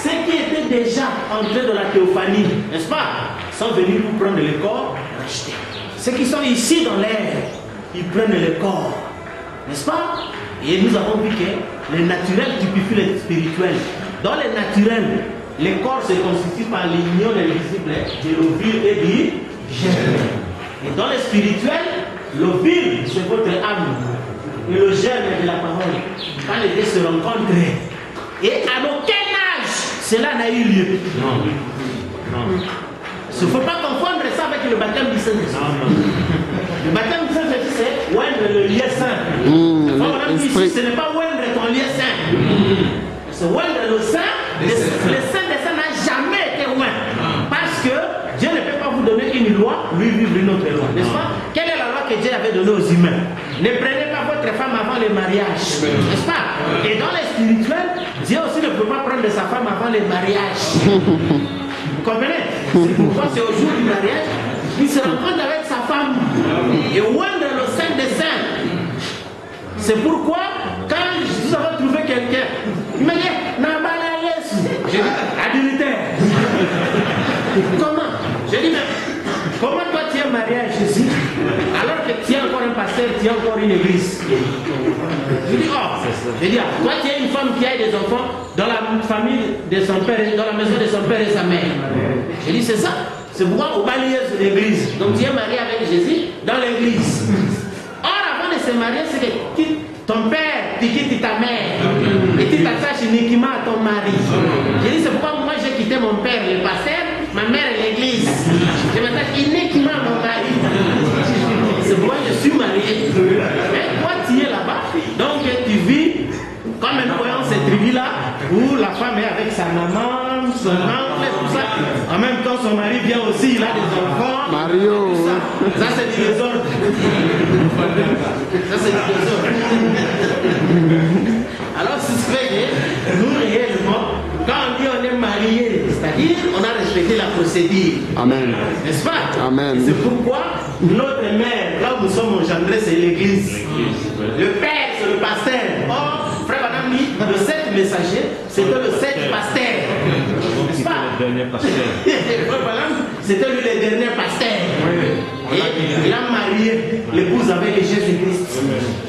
ceux qui étaient déjà entrés dans la théophanie, n'est-ce pas, sont venus pour prendre le corps racheté. Ceux qui sont ici dans l'air, ils prennent le corps, n'est-ce pas? Et nous avons vu que les naturels typifient les spirituels. Dans les naturels, les corps se constituent par l'union invisible de l'ovule et du germe. Et dans les spirituels, l'ovule, c'est votre âme. Et le germe de la parole. Quand les deux se rencontrent, et à aucun âge, cela n'a eu lieu. Non. Il ne faut pas confondre ça avec le baptême du Saint-Esprit. Le baptême du Saint-Esprit, c'est oindre le lieu saint. Ici, ce n'est pas oindre ton lieu saint. C'est oindre le saint. Le saint des saints n'a jamais été oint. Parce que Dieu ne peut pas vous donner une loi, lui vivre une autre loi. N'est-ce pas? Quelle est la loi que Dieu avait donnée aux humains? Ne prenez pas votre femme avant le mariage. N'est-ce pas? Et dans les spirituels, Dieu aussi ne peut pas prendre sa femme avant le mariage. Vous comprenez? C'est pourquoi c'est au jour du mariage, il se rencontre avec sa femme et oindre le sein des saints. C'est pourquoi, quand vous avez trouvé quelqu'un, il m'a dit, Nabala Yesu, j'ai dit, adultère. Comment? J'ai dit, mais comment toi tu es marié à Jésus alors que tu es encore un pasteur, tu es encore une église? Je dis, oh, Je veux dire, toi tu es une femme qui a des enfants dans la famille de son père, dans la maison de son père et sa mère. Je dis c'est ça. C'est pourquoi au balayer de l'église. Donc tu es marié avec Jésus dans l'église. Or avant de se marier, c'est que ton père tu quittes ta mère et tu t'attaches uniquement à ton mari. Je dis c'est pourquoi moi j'ai quitté mon père, le pasteur, ma mère l'église. Je m'attache uniquement à mon mari. C'est pourquoi je suis marié. Mais toi tu es là-bas, donc tu vis comme un voyant cette tribu-là où la femme est avec sa maman, son oncle, tout ça. En même temps, son mari vient aussi, il a des enfants. Mario. Ça c'est du désordre. Ça c'est du désordre. Alors, c'est ce que nous réellement, quand on dit on est marié, c'est-à-dire on a respecté la procédure. Amen. N'est-ce pas? Amen. C'est pourquoi notre mère, là où nous sommes engendrés, c'est l'église. Le père, c'est le pasteur. Or, frère Madame dit, le 7 messager, c'était le 7 pasteur. N'est-ce pas? Le dernier pasteur. Frère Madame, c'était lui le dernier pasteur. Et il a marié l'épouse avec Jésus-Christ.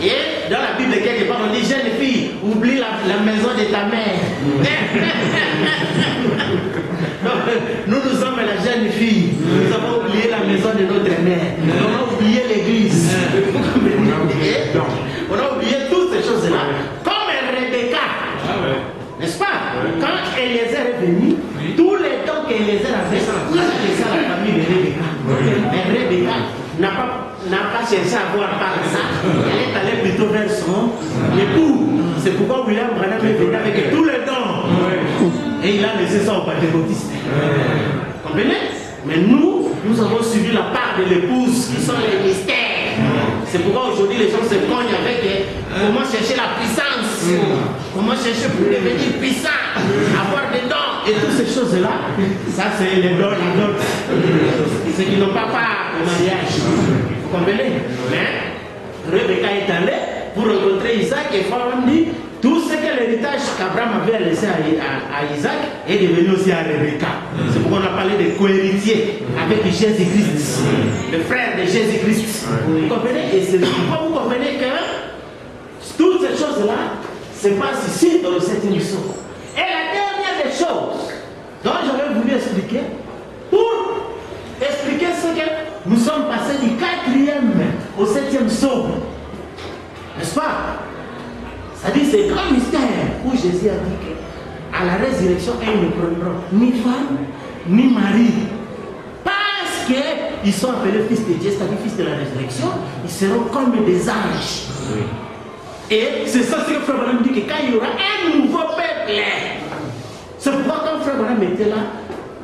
Et dans la Bible, quelque part, on dit jeune fille, oublie la maison de ta mère. Nous sommes la jeune fille. Nous avons oublié la maison de notre mère. On a oublié l'église. On a oublié toutes ces choses-là. Comme Rebecca. N'est-ce pas? Quand Eliezer est venu, tous les temps qu'Eliezer avait, il a laissé à la famille de Rebecca. Mais Rebecca n'a pas cherché à voir par ça. Elle est allée plutôt vers son époux. C'est pourquoi William Branham est venu avec tous les dons. Et il a laissé ça au pentecôtiste. Comprenez? Mais nous avons suivi la part de l'épouse qui sont les mystères. C'est pourquoi aujourd'hui les gens se cognent avec comment chercher la puissance, comment chercher pour devenir puissant, avoir des dons et toutes ces choses-là. Ça c'est les dons, les dons. Ceux qui n'ont pas part au mariage. Vous comprenez? Mais Rebecca est allée pour rencontrer Isaac et Pharaon dit tout ce que l'héritage qu'Abraham avait laissé à Isaac est devenu aussi à Rebecca. C'est pourquoi on a parlé de co-héritiers avec Jésus-Christ, le frère de Jésus-Christ. Vous comprenez? Et c'est pourquoi vous comprenez que toutes ces choses-là se passent ici dans le 7e psaume. Et la dernière des choses dont j'aurais voulu expliquer, pour expliquer ce que nous sommes passés du 4e au 7e psaume. N'est-ce pas? C'est-à-dire c'est un grand mystère où Jésus a dit qu'à la résurrection, ils ne prendront ni femme, ni mari. Parce qu'ils sont appelés fils de Dieu, c'est-à-dire fils de la résurrection, ils seront comme des anges. Oui. Et c'est ça ce que Frère Branham dit que quand il y aura un nouveau peuple, c'est pourquoi quand Frère Branham était là,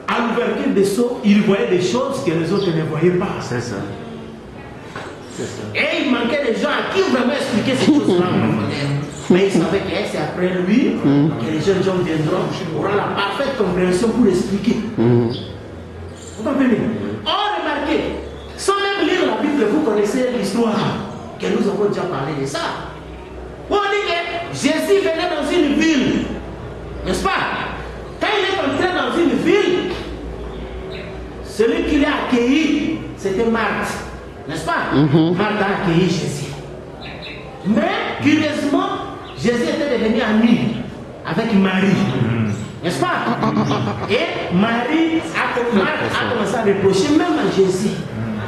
à l'ouverture des sceaux, il voyait des choses que les autres ne voyaient pas. C'est ça. Et il manquait des gens à qui vraiment expliquer ces choses-là. Mais il savait que c'est après lui que les jeunes gens viendront, auront la parfaite compréhension pour expliquer. Vous comprenez? Or, remarquez, sans même lire la Bible, vous connaissez l'histoire, que nous avons déjà parlé de ça. On dit que Jésus venait dans une ville, n'est-ce pas? Quand il est entré dans une ville, celui qui l'a accueilli, c'était Marthe. N'est-ce pas? Marthe a accueilli Jésus. Mais, curieusement, Jésus était devenu ami avec Marie. N'est-ce pas? Et Marie a commencé à reprocher même à Jésus.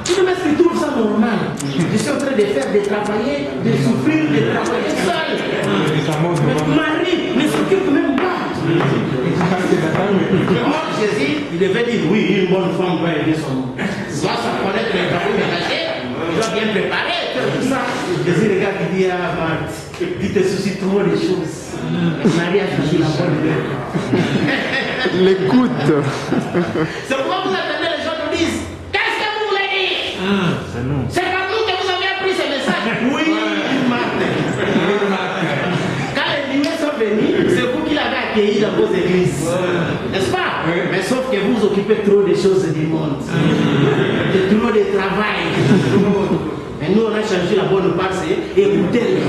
Tu me tu trouves ça normal? Je suis en train de faire, de travailler, de souffrir, de travailler seul. Mais Marie ne s'occupe même pas. Moi, Jésus, il devait dire oui, une bonne femme va aider son. Doit se connaître les travaux ménagers, il doit bien préparer, tout ça. Jésus regarde et dit à Marthe, tu te soucies trop des choses. Marie a choisi la bonne idée. L'écoute. C'est pourquoi vous attendez les gens nous disent, qu'est-ce que vous voulez dire? C'est comme nous que vous avez appris ce message. Oui, Marthe. Quand les lumières sont venues, c'est vous qui l'avez accueilli dans vos églises. N'est-ce pas? Mais sauf que vous occupez trop des choses du monde. De trop de travail. Mais nous, on a changé la bonne part, c'est écouter.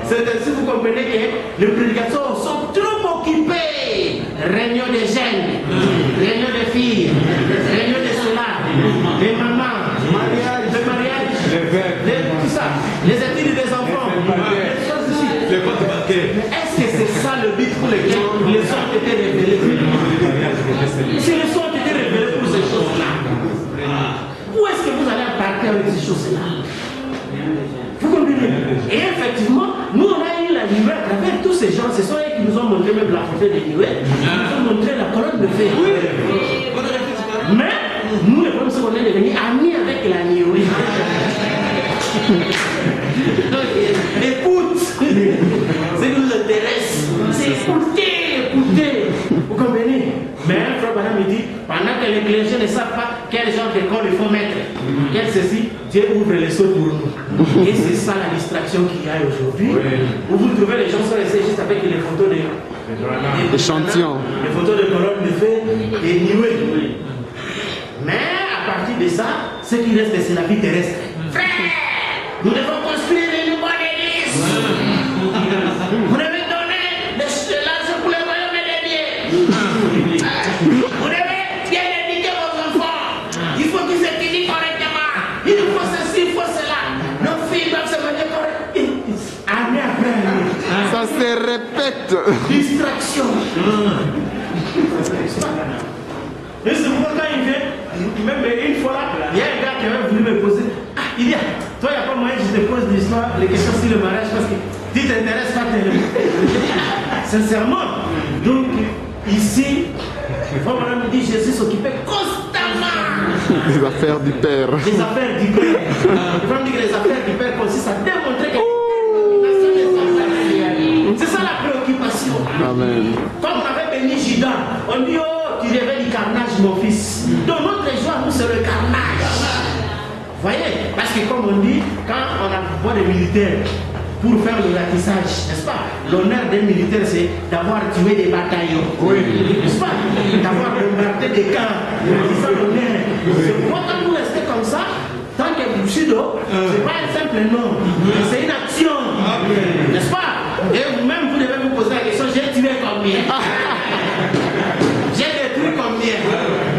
C'est ainsi que vous comprenez que les prédicateurs sont trop occupés. Réunion des jeunes, réunion des filles, réunion de cela, des mamans, mariage, de mariage. tout ça, les études des enfants, les choses ici. Est-ce que c'est ça le but pour lequel les sons ont été révélés? Si les sons ont été révélés pour ces choses-là, où est-ce que vous allez partir avec ces choses-là? Vous comprenez? Et effectivement, nous on a eu la lumière à travers tous ces gens, ce sont eux qui nous ont montré même la photo des nuées, qui nous ont montré la colonne de feu. Mais nous, le problème c'est qu'on est devenus amis avec la nuée. Écoute, ce qui nous intéresse, c'est écouter. Vous comprenez? Mais un frère Branham me dit, pendant que les clergés ne savent pas quel genre d'école il faut mettre, quel ceci, Dieu ouvre les sauts pour nous. Et c'est ça la distraction qu'il y a aujourd'hui. Où vous trouvez les gens sont restés juste avec les photos de échantillons, les photos de colonnes de feu et nuées. Mais à partir de ça, ce qui reste, c'est la vie terrestre. Frère, nous devons construire des nouvelles églises. Vous devez donner de l'argent pour le royaume des biens. Vous devez bien éduquer vos enfants. Il faut qu'ils s'étudient correctement. Il faut ceci, il faut cela. Nos filles doivent se mener correctement. Année après année. ça se répète. Distraction. Et c'est pourquoi quand il vient, même une fois là, il y a un gars qui avait voulu me poser. Ah, il dit, toi, il n'y a pas moyen que je te pose l'histoire, les questions sur le mariage, parce que tu t'intéresses pas tellement. Sincèrement. Donc, ici, Madame me dit, Jésus s'occupait constamment Les affaires du Père. des affaires du Père. Il va me dire que les affaires du Père consistent à démontrer que c'est ça la préoccupation. Amen. Comme on avait béni Judas, on dit, oh, tu rêvais du carnage, mon fils. Donc notre joie, nous, c'est le carnage. Vous voyez? Parce que comme on dit, quand on envoie des militaires pour faire le ratissage, n'est-ce pas? L'honneur des militaires, c'est d'avoir tué des bataillons. Oui. N'est-ce pas? D'avoir bombardé des camps. C'est ça l'honneur. Moi, quand vous restez comme ça, tant que vous Bushido, c'est pas un simple nom, c'est une action. N'est-ce pas? Et vous-même, vous devez vous poser la question, j'ai tué combien? J'ai détruit combien?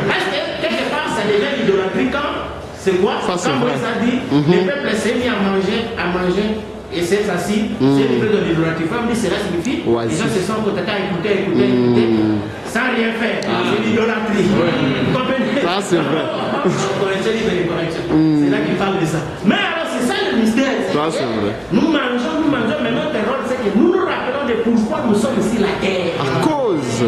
Parce que quelque part, ça devient l'idolâtrie quand c'est quoi? Ça, quand Moïse a dit, le peuple s'est mis à manger, et s'est assis, c'est livré de l'idolâtrie. Femme dit, cela signifie, les gens se sont contentés à écouter, sans rien faire. C'est l'idolâtrie. Vous comprenez? Ça, c'est vrai. C'est là qu'il parle de ça. Mais alors, c'est ça le mystère. Ça, c'est vrai. Nous mangeons, mais notre rôle, c'est que nous nous rappelons de pourquoi nous sommes ici la terre. À cause.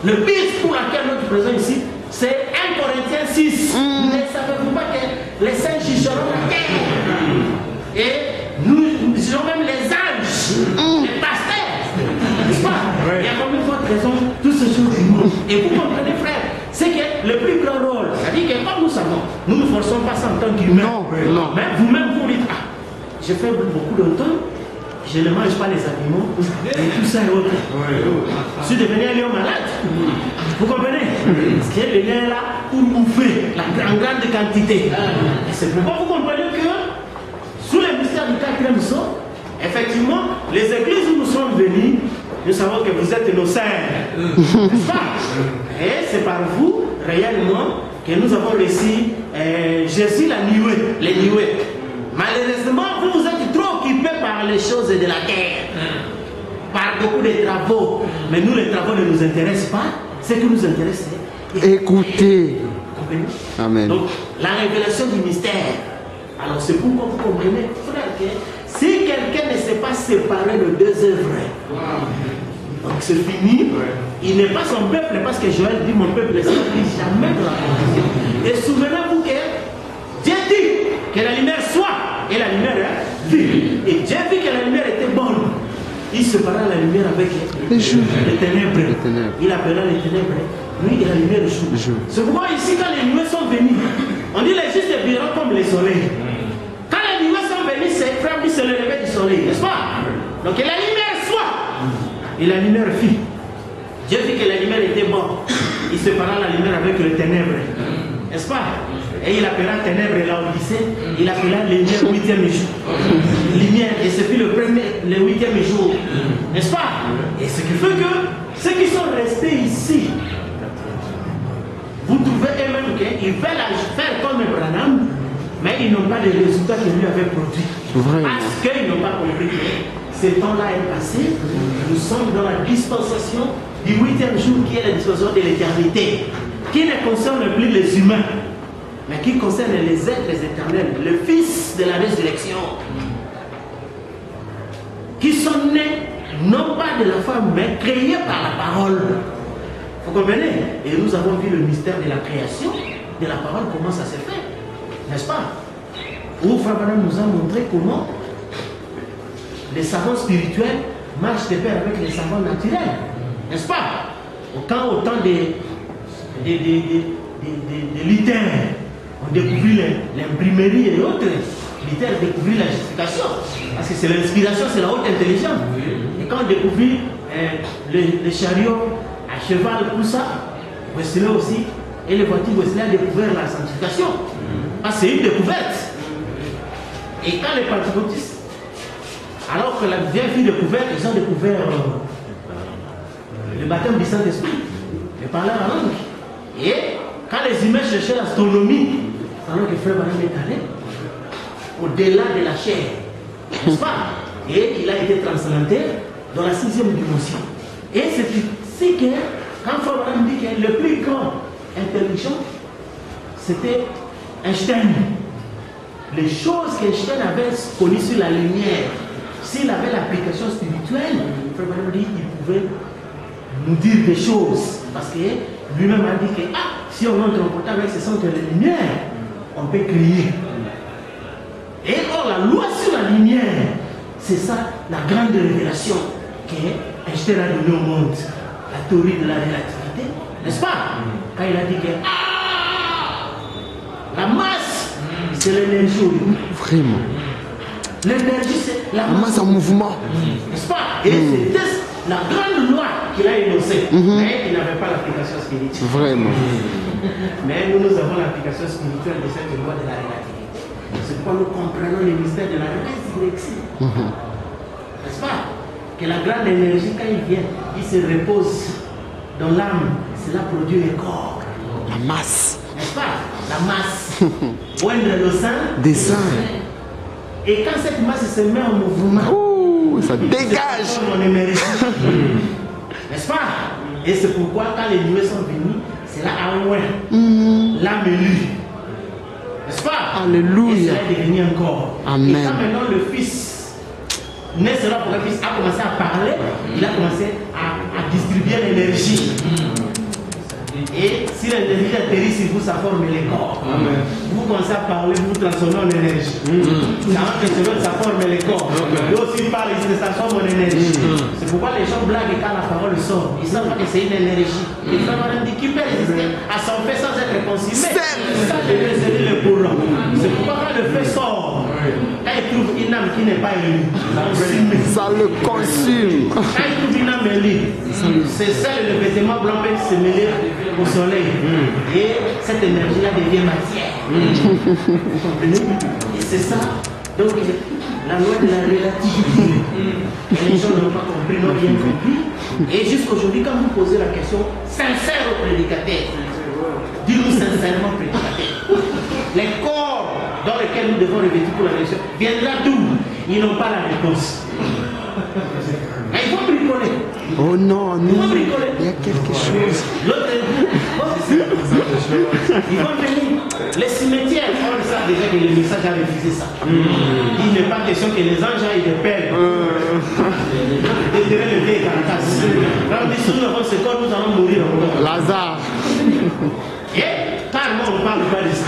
Le but pour laquelle notre présence ici, c'est 1 Corinthiens 6. Ne savez-vous pas que les saints jugeront la terre? Et nous jugerons même les anges, les pasteurs. N'est-ce pas? Il y a comme une fois raison, toutes ces choses du monde. Et vous comprenez, frère, c'est que le plus grand rôle, c'est-à-dire que comme nous savons, nous ne forçons pas ça en tant qu'humains. Non. Mais vous-même, vous dites, ah, j'ai fait beaucoup de temps. Je ne mange pas les animaux et tout ça et autres. Je suis devenu un lion malade. Vous comprenez? Parce qu'il est venu là pour bouffer en grande quantité. Et c'est pourquoi vous comprenez que sous le mystère du 4e saut, effectivement, les églises où nous sommes venus, nous savons que vous êtes nos sœurs. N'est-ce pas? Et c'est par vous, réellement, que nous avons reçu Jésus la nuée, les nuées. Malheureusement, vous vous êtes trop occupés par les choses de la terre, par beaucoup de travaux. Mais nous, les travaux ne nous intéressent pas. Ce qui nous intéresse, c'est écouter. Amen. Donc, la révélation du mystère. Alors, c'est pourquoi vous comprenez, frère, que si quelqu'un ne sait pas séparer les deux œuvres, donc c'est fini. Il n'est pas son peuple, parce que Joël dit, mon peuple ne s'appuie jamais dans la confusion. Et souvenez-vous que Dieu dit que la lumière soit, et la lumière vit. Et Dieu vit que la lumière était bonne. Il sépara la lumière avec les ténèbres. Il appela les ténèbres nuit et la lumière le jour. C'est pourquoi ici, quand les nuées sont venues, on dit les justes viront comme les soleils. Quand les nuées sont venues, c'est frère, c'est le lever du soleil, n'est-ce pas? Donc la lumière soit, et la lumière fit. Dieu vit que la lumière était bonne. Il sépara la lumière avec les ténèbres, n'est-ce pas? Et il appela ténèbres la Odyssée, il appela lumière le 8e jour. Lumière, et c'est puis le 8e jour, n'est-ce pas? Et ce qui fait que ceux qui sont restés ici, vous trouvez eux-mêmes qu'ils veulent faire comme Branham, mais ils n'ont pas les résultats que lui avait produits. Vraiment. Parce qu'ils n'ont pas compris que ce temps-là est passé. Nous sommes dans la dispensation du 8e jour qui est la dispensation de l'éternité, qui ne concerne plus les humains, mais qui concerne les êtres éternels, le Fils de la résurrection, qui sont nés non pas de la femme, mais créés par la parole. Vous comprenez? Et nous avons vu le mystère de la création, de la parole, comment ça s'est fait, n'est-ce pas? Où Frère Branham nous a montré comment les savants spirituels marchent de pair avec les savants naturels, n'est-ce pas? Quand au temps des littéraires, on découvrit l'imprimerie et autres, littéraires découvrit la justification, parce que c'est l'inspiration, c'est la haute intelligence. Et quand on découvrit les chariots à cheval, tout ça, Wesley aussi, et les voitures, Wesley a découvert la sanctification. Parce que c'est une découverte. Et quand les pentecôtistes, alors que la vieille fille découverte, ils ont découvert le baptême du Saint-Esprit, le parler en langue. Et quand les humains cherchaient l'astronomie, pendant que Frère Branham est allé au-delà de la chair, n'est-ce pas? Et il a été transplanté dans la 6e dimension. Et c'est ici que, quand Frère Branham dit que le plus grand intelligent, c'était Einstein. Les choses qu'Einstein avait connues sur la lumière, s'il avait l'application spirituelle, Frère Branham dit qu'il pouvait nous dire des choses. Parce que lui-même a dit que si on entre en contact avec ce centre de lumière, on peut crier. Et or, la loi sur la lumière, c'est ça la grande révélation qu'Einstein a donnée au monde. La théorie de la relativité, n'est-ce pas? Quand il a dit que la masse, c'est l'énergie. Vraiment. L'énergie, c'est la masse en mouvement. N'est-ce pas? Et c'était la grande loi qu'il a énoncée. Mais il n'avait pas l'application spirituelle. Vraiment. Mais nous avons l'application spirituelle de cette loi de la relativité. C'est pourquoi nous comprenons le mystère de la résurrection. N'est-ce pas? Que la grande énergie, quand il vient, il se repose dans l'âme. Cela produit le corps. La masse. N'est-ce pas? La masse. Moindre le sang. Des seins. Et quand cette masse se met en mouvement, ça dégage. Mon énergie. N'est-ce pas? Et c'est pourquoi quand les nuées sont venues, c'est là à loin. L'âme est lue. N'est-ce pas? Alléluia. Et cela est devenu un corps. Amen. Et quand maintenant le Fils naît, cela pour le Fils a commencé à parler, il a commencé à distribuer l'énergie. Et si l'énergie atterrit sur vous, ça forme les corps. Amen. Vous commencez à parler, vous vous transformez en énergie. Ça forme les corps. Lui aussi parle, il se transforme en énergie. C'est pourquoi les gens blaguent quand la parole sort. Ils savent que c'est une énergie. Et Frère Branham dit qu'il peut résister à son fait sans être consumé. Ça devait gérer le courant. C'est pourquoi quand le feu sort, quand il trouve une âme qui n'est pas élue, ça le consume. Quand il trouve une âme élue, c'est ça le vêtement blanc qui se mêle au soleil. Et cette énergie-là devient matière. Vous comprenez? Et c'est ça. Donc, la loi de la relativité. Les gens n'ont pas compris, n'ont rien compris. Et jusqu'aujourd'hui, quand vous posez la question sincère au prédicateur, dis-nous sincèrement, prédicateur, les corps dans lesquels nous devons revêtir pour la résurrection viendra d'où? Ils n'ont pas la réponse. Il faut bricoler. Oh non, il faut bricoler. Il y a quelque chose. L'autre, ils vont venir. Les cimetières, on le sait déjà que le message a refusé ça. Il n'est pas question que les anges aillent de perdre. Déterrer le vieil carcasse. Quand on dit si nous avons ce corps, nous allons mourir encore. Lazare. Et carrément, on ne parle pas de ça.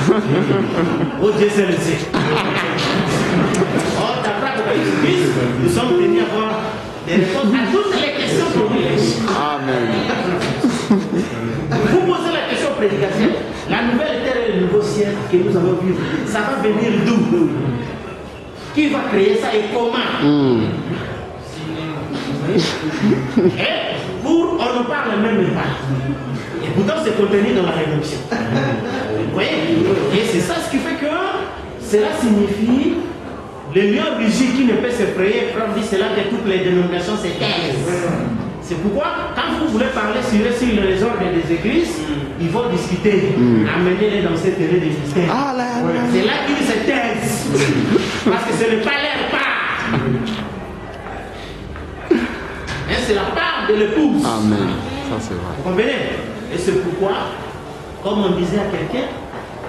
Oh Dieu, c'est le sait. Oh, d'après Apocalypse, nous sommes venus avoir des réponses à toutes les questions pour nous. Amen. Vous posez la question au prédicateur, la nouvelle terre et le nouveau ciel que nous allons vivre, ça va venir d'où? Qui va créer ça et comment? Et pour, on ne parle même pas. Et pourtant c'est contenu dans la rédemption. Vous voyez? Et c'est ça ce qui fait que cela signifie le lion rigide qui ne peut s'effrayer, Frère dit c'est là que toutes les dénominations se taisent. C'est pourquoi, quand vous voulez parler sur les ordres des églises, ils vont discuter, amener-les dans cette terrain des mystères. Ah là là. C'est là qu'ils se taisent. Parce que ce n'est pas leur part. Hein, c'est la part de l'épouse. Amen. Ça c'est vrai. Vous comprenez? Et c'est pourquoi, comme on disait à quelqu'un,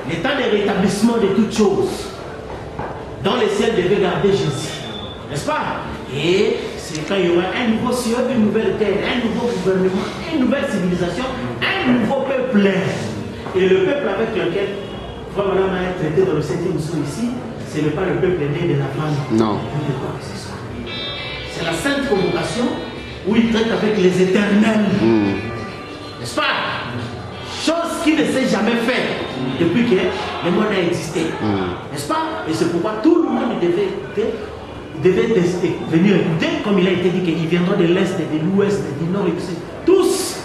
le temps de rétablissement de toutes choses, dans le ciel devait garder Jésus. N'est-ce pas? Et c'est quand il y aura un nouveau ciel, une nouvelle terre, un nouveau gouvernement, une nouvelle civilisation, un nouveau peuple. Et le peuple avec lequel Frère Madame a été traité dans le 7e sceau ici, ce n'est pas le peuple né de la femme. Non. C'est la sainte convocation où il traite avec les éternels. N'est-ce pas? Chose qui ne s'est jamais faite depuis que le monde a existé. N'est-ce pas? Et c'est pourquoi tout le monde devait venir écouter, comme il a été dit qu'il viendra de l'Est, de l'Ouest, du Nord, et tout ça. Tous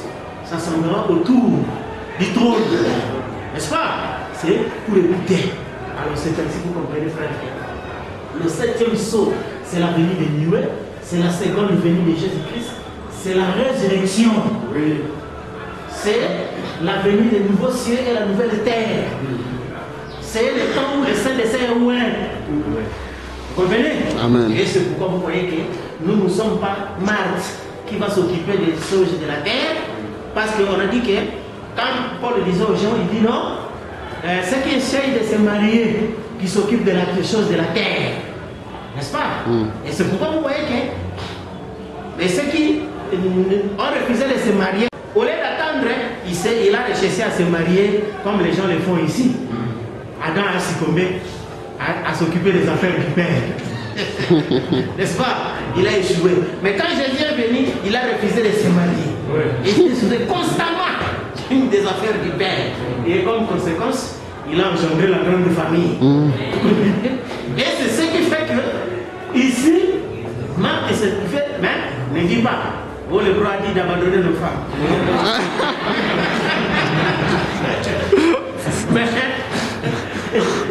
s'assembleront autour du trône. N'est-ce pas? C'est pour écouter. Alors c'est ainsi que vous comprenez, frère. Le 7e sceau, c'est la venue de Nuée, c'est la seconde venue de Jésus-Christ, c'est la résurrection. Oui. C'est la venue des nouveaux cieux et la nouvelle terre. C'est le temps où les saints des saints ont un. Vous comprenez? Amen. Et c'est pourquoi vous voyez que nous ne sommes pas Marthe qui va s'occuper des choses de la terre. Parce qu'on a dit que quand Paul disait aux gens, il dit non, ceux qui essayent de se marier, qui s'occupent de la chose de la terre. N'est-ce pas? Et c'est pourquoi vous voyez que ceux qui ont refusé de se marier, au lieu d'attendre, il a recherché à se marier comme les gens le font ici. Adam a succombé à s'occuper des affaires du Père. N'est-ce pas? Il a échoué. Mais quand Jésus est venu, il a refusé de se marier. Et il se constamment des affaires du Père. Et comme conséquence, il a engendré la grande famille. Et c'est ce qui fait que, ici, Marc et ce qui fait, mais ne dis pas, oh le roi a dit d'abandonner nos femmes. Mais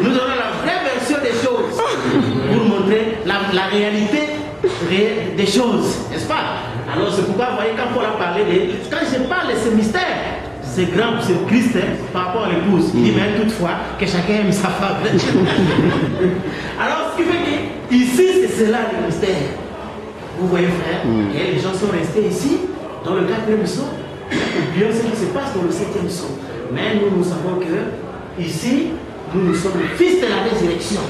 nous donnons la vraie version des choses pour montrer la réalité des choses, n'est-ce pas? Alors c'est pourquoi vous voyez quand Paul a parlé de... Quand je parle de ce mystère, c'est grand, c'est Christ par rapport à l'épouse. Il dit mais toutefois que chacun aime sa femme. Alors ce qui fait que ici c'est cela le mystère. Vous voyez frère, et les gens sont restés ici dans le 4e sceau. Oublions ce qui se passe dans le 7e sceau. Mais nous savons que ici nous sommes fils de la résurrection,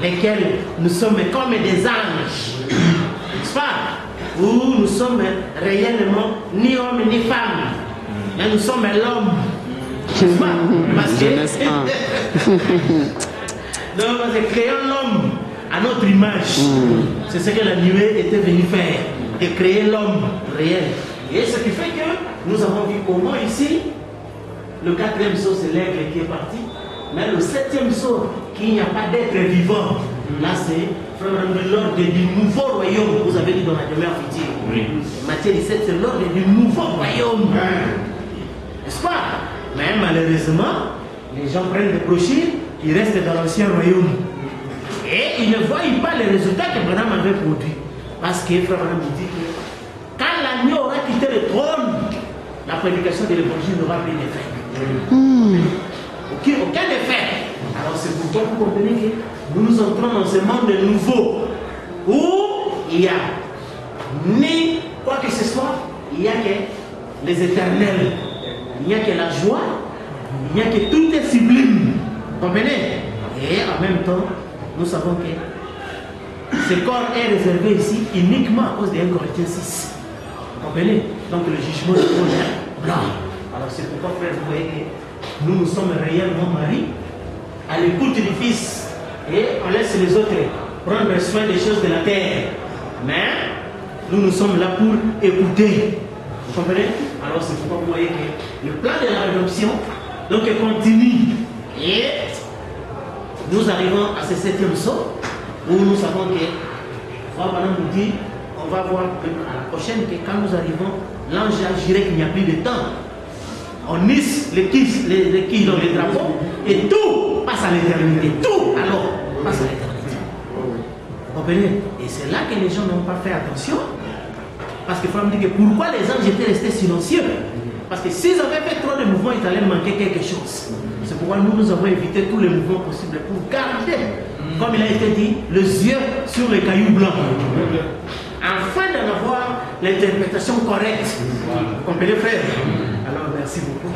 lesquels nous sommes comme des anges, n'est-ce pas? Où nous sommes réellement ni hommes ni femmes, mais nous sommes l'homme, n'est-ce pas? Parce que créons l'homme à notre image. C'est ce que la nuée était venue faire, de créer l'homme réel. Et ce qui fait que nous avons vu comment ici, le 4e sceau, c'est l'aigle qui est parti. Mais le 7e sceau, qu'il n'y a pas d'être vivant. Là, c'est l'ordre du nouveau royaume. Vous avez dit dans la demeure future. Oui. Matthieu 17, c'est l'ordre du nouveau royaume. N'est-ce pas? Mais malheureusement, les gens prennent des brochures, ils restent dans l'ancien royaume. Et ils ne voient pas les résultats que Branham avait produits. Parce que Frère Branham dit que quand l'agneau aura quitté le trône, la prédication de l'évangile n'aura plus d'effet. Aucun effet. Alors c'est pourquoi vous comprenez que nous entrons dans ce monde nouveau où il n'y a ni quoi que ce soit, il n'y a que les éternels, il n'y a que la joie, il n'y a que tout est sublime. Vous comprenez? Et en même temps, nous savons que ce corps est réservé ici uniquement à cause de 1 Corinthiens 6. Vous comprenez? Donc le jugement du trône est blanc. Alors c'est pourquoi, frère, vous voyez que nous sommes réellement mariés à l'écoute du Fils. Et on laisse les autres prendre soin des choses de la terre. Mais nous sommes là pour écouter. Vous comprenez? Alors c'est pourquoi vous voyez que le plan de la rédemption donc continue. Et nous arrivons à ce 7e sceau où nous savons que Frère Branham nous dit, on va voir à la prochaine que quand nous arrivons, l'ange agirait qu'il n'y a plus de temps. On hisse les quilles dans les drapeaux et tout passe à l'éternité. Tout alors passe à l'éternité. Vous comprenez? Et c'est là que les gens n'ont pas fait attention. Parce que Frère me dit que pourquoi les anges étaient restés silencieux? Parce que s'ils avaient fait trop de mouvements, il allait manquer quelque chose. C'est pourquoi nous avons évité tous les mouvements possibles pour garder, comme il a été dit, les yeux sur les cailloux blancs. Afin d'en avoir l'interprétation correcte. Vous comprenez, frère? Alors, merci beaucoup.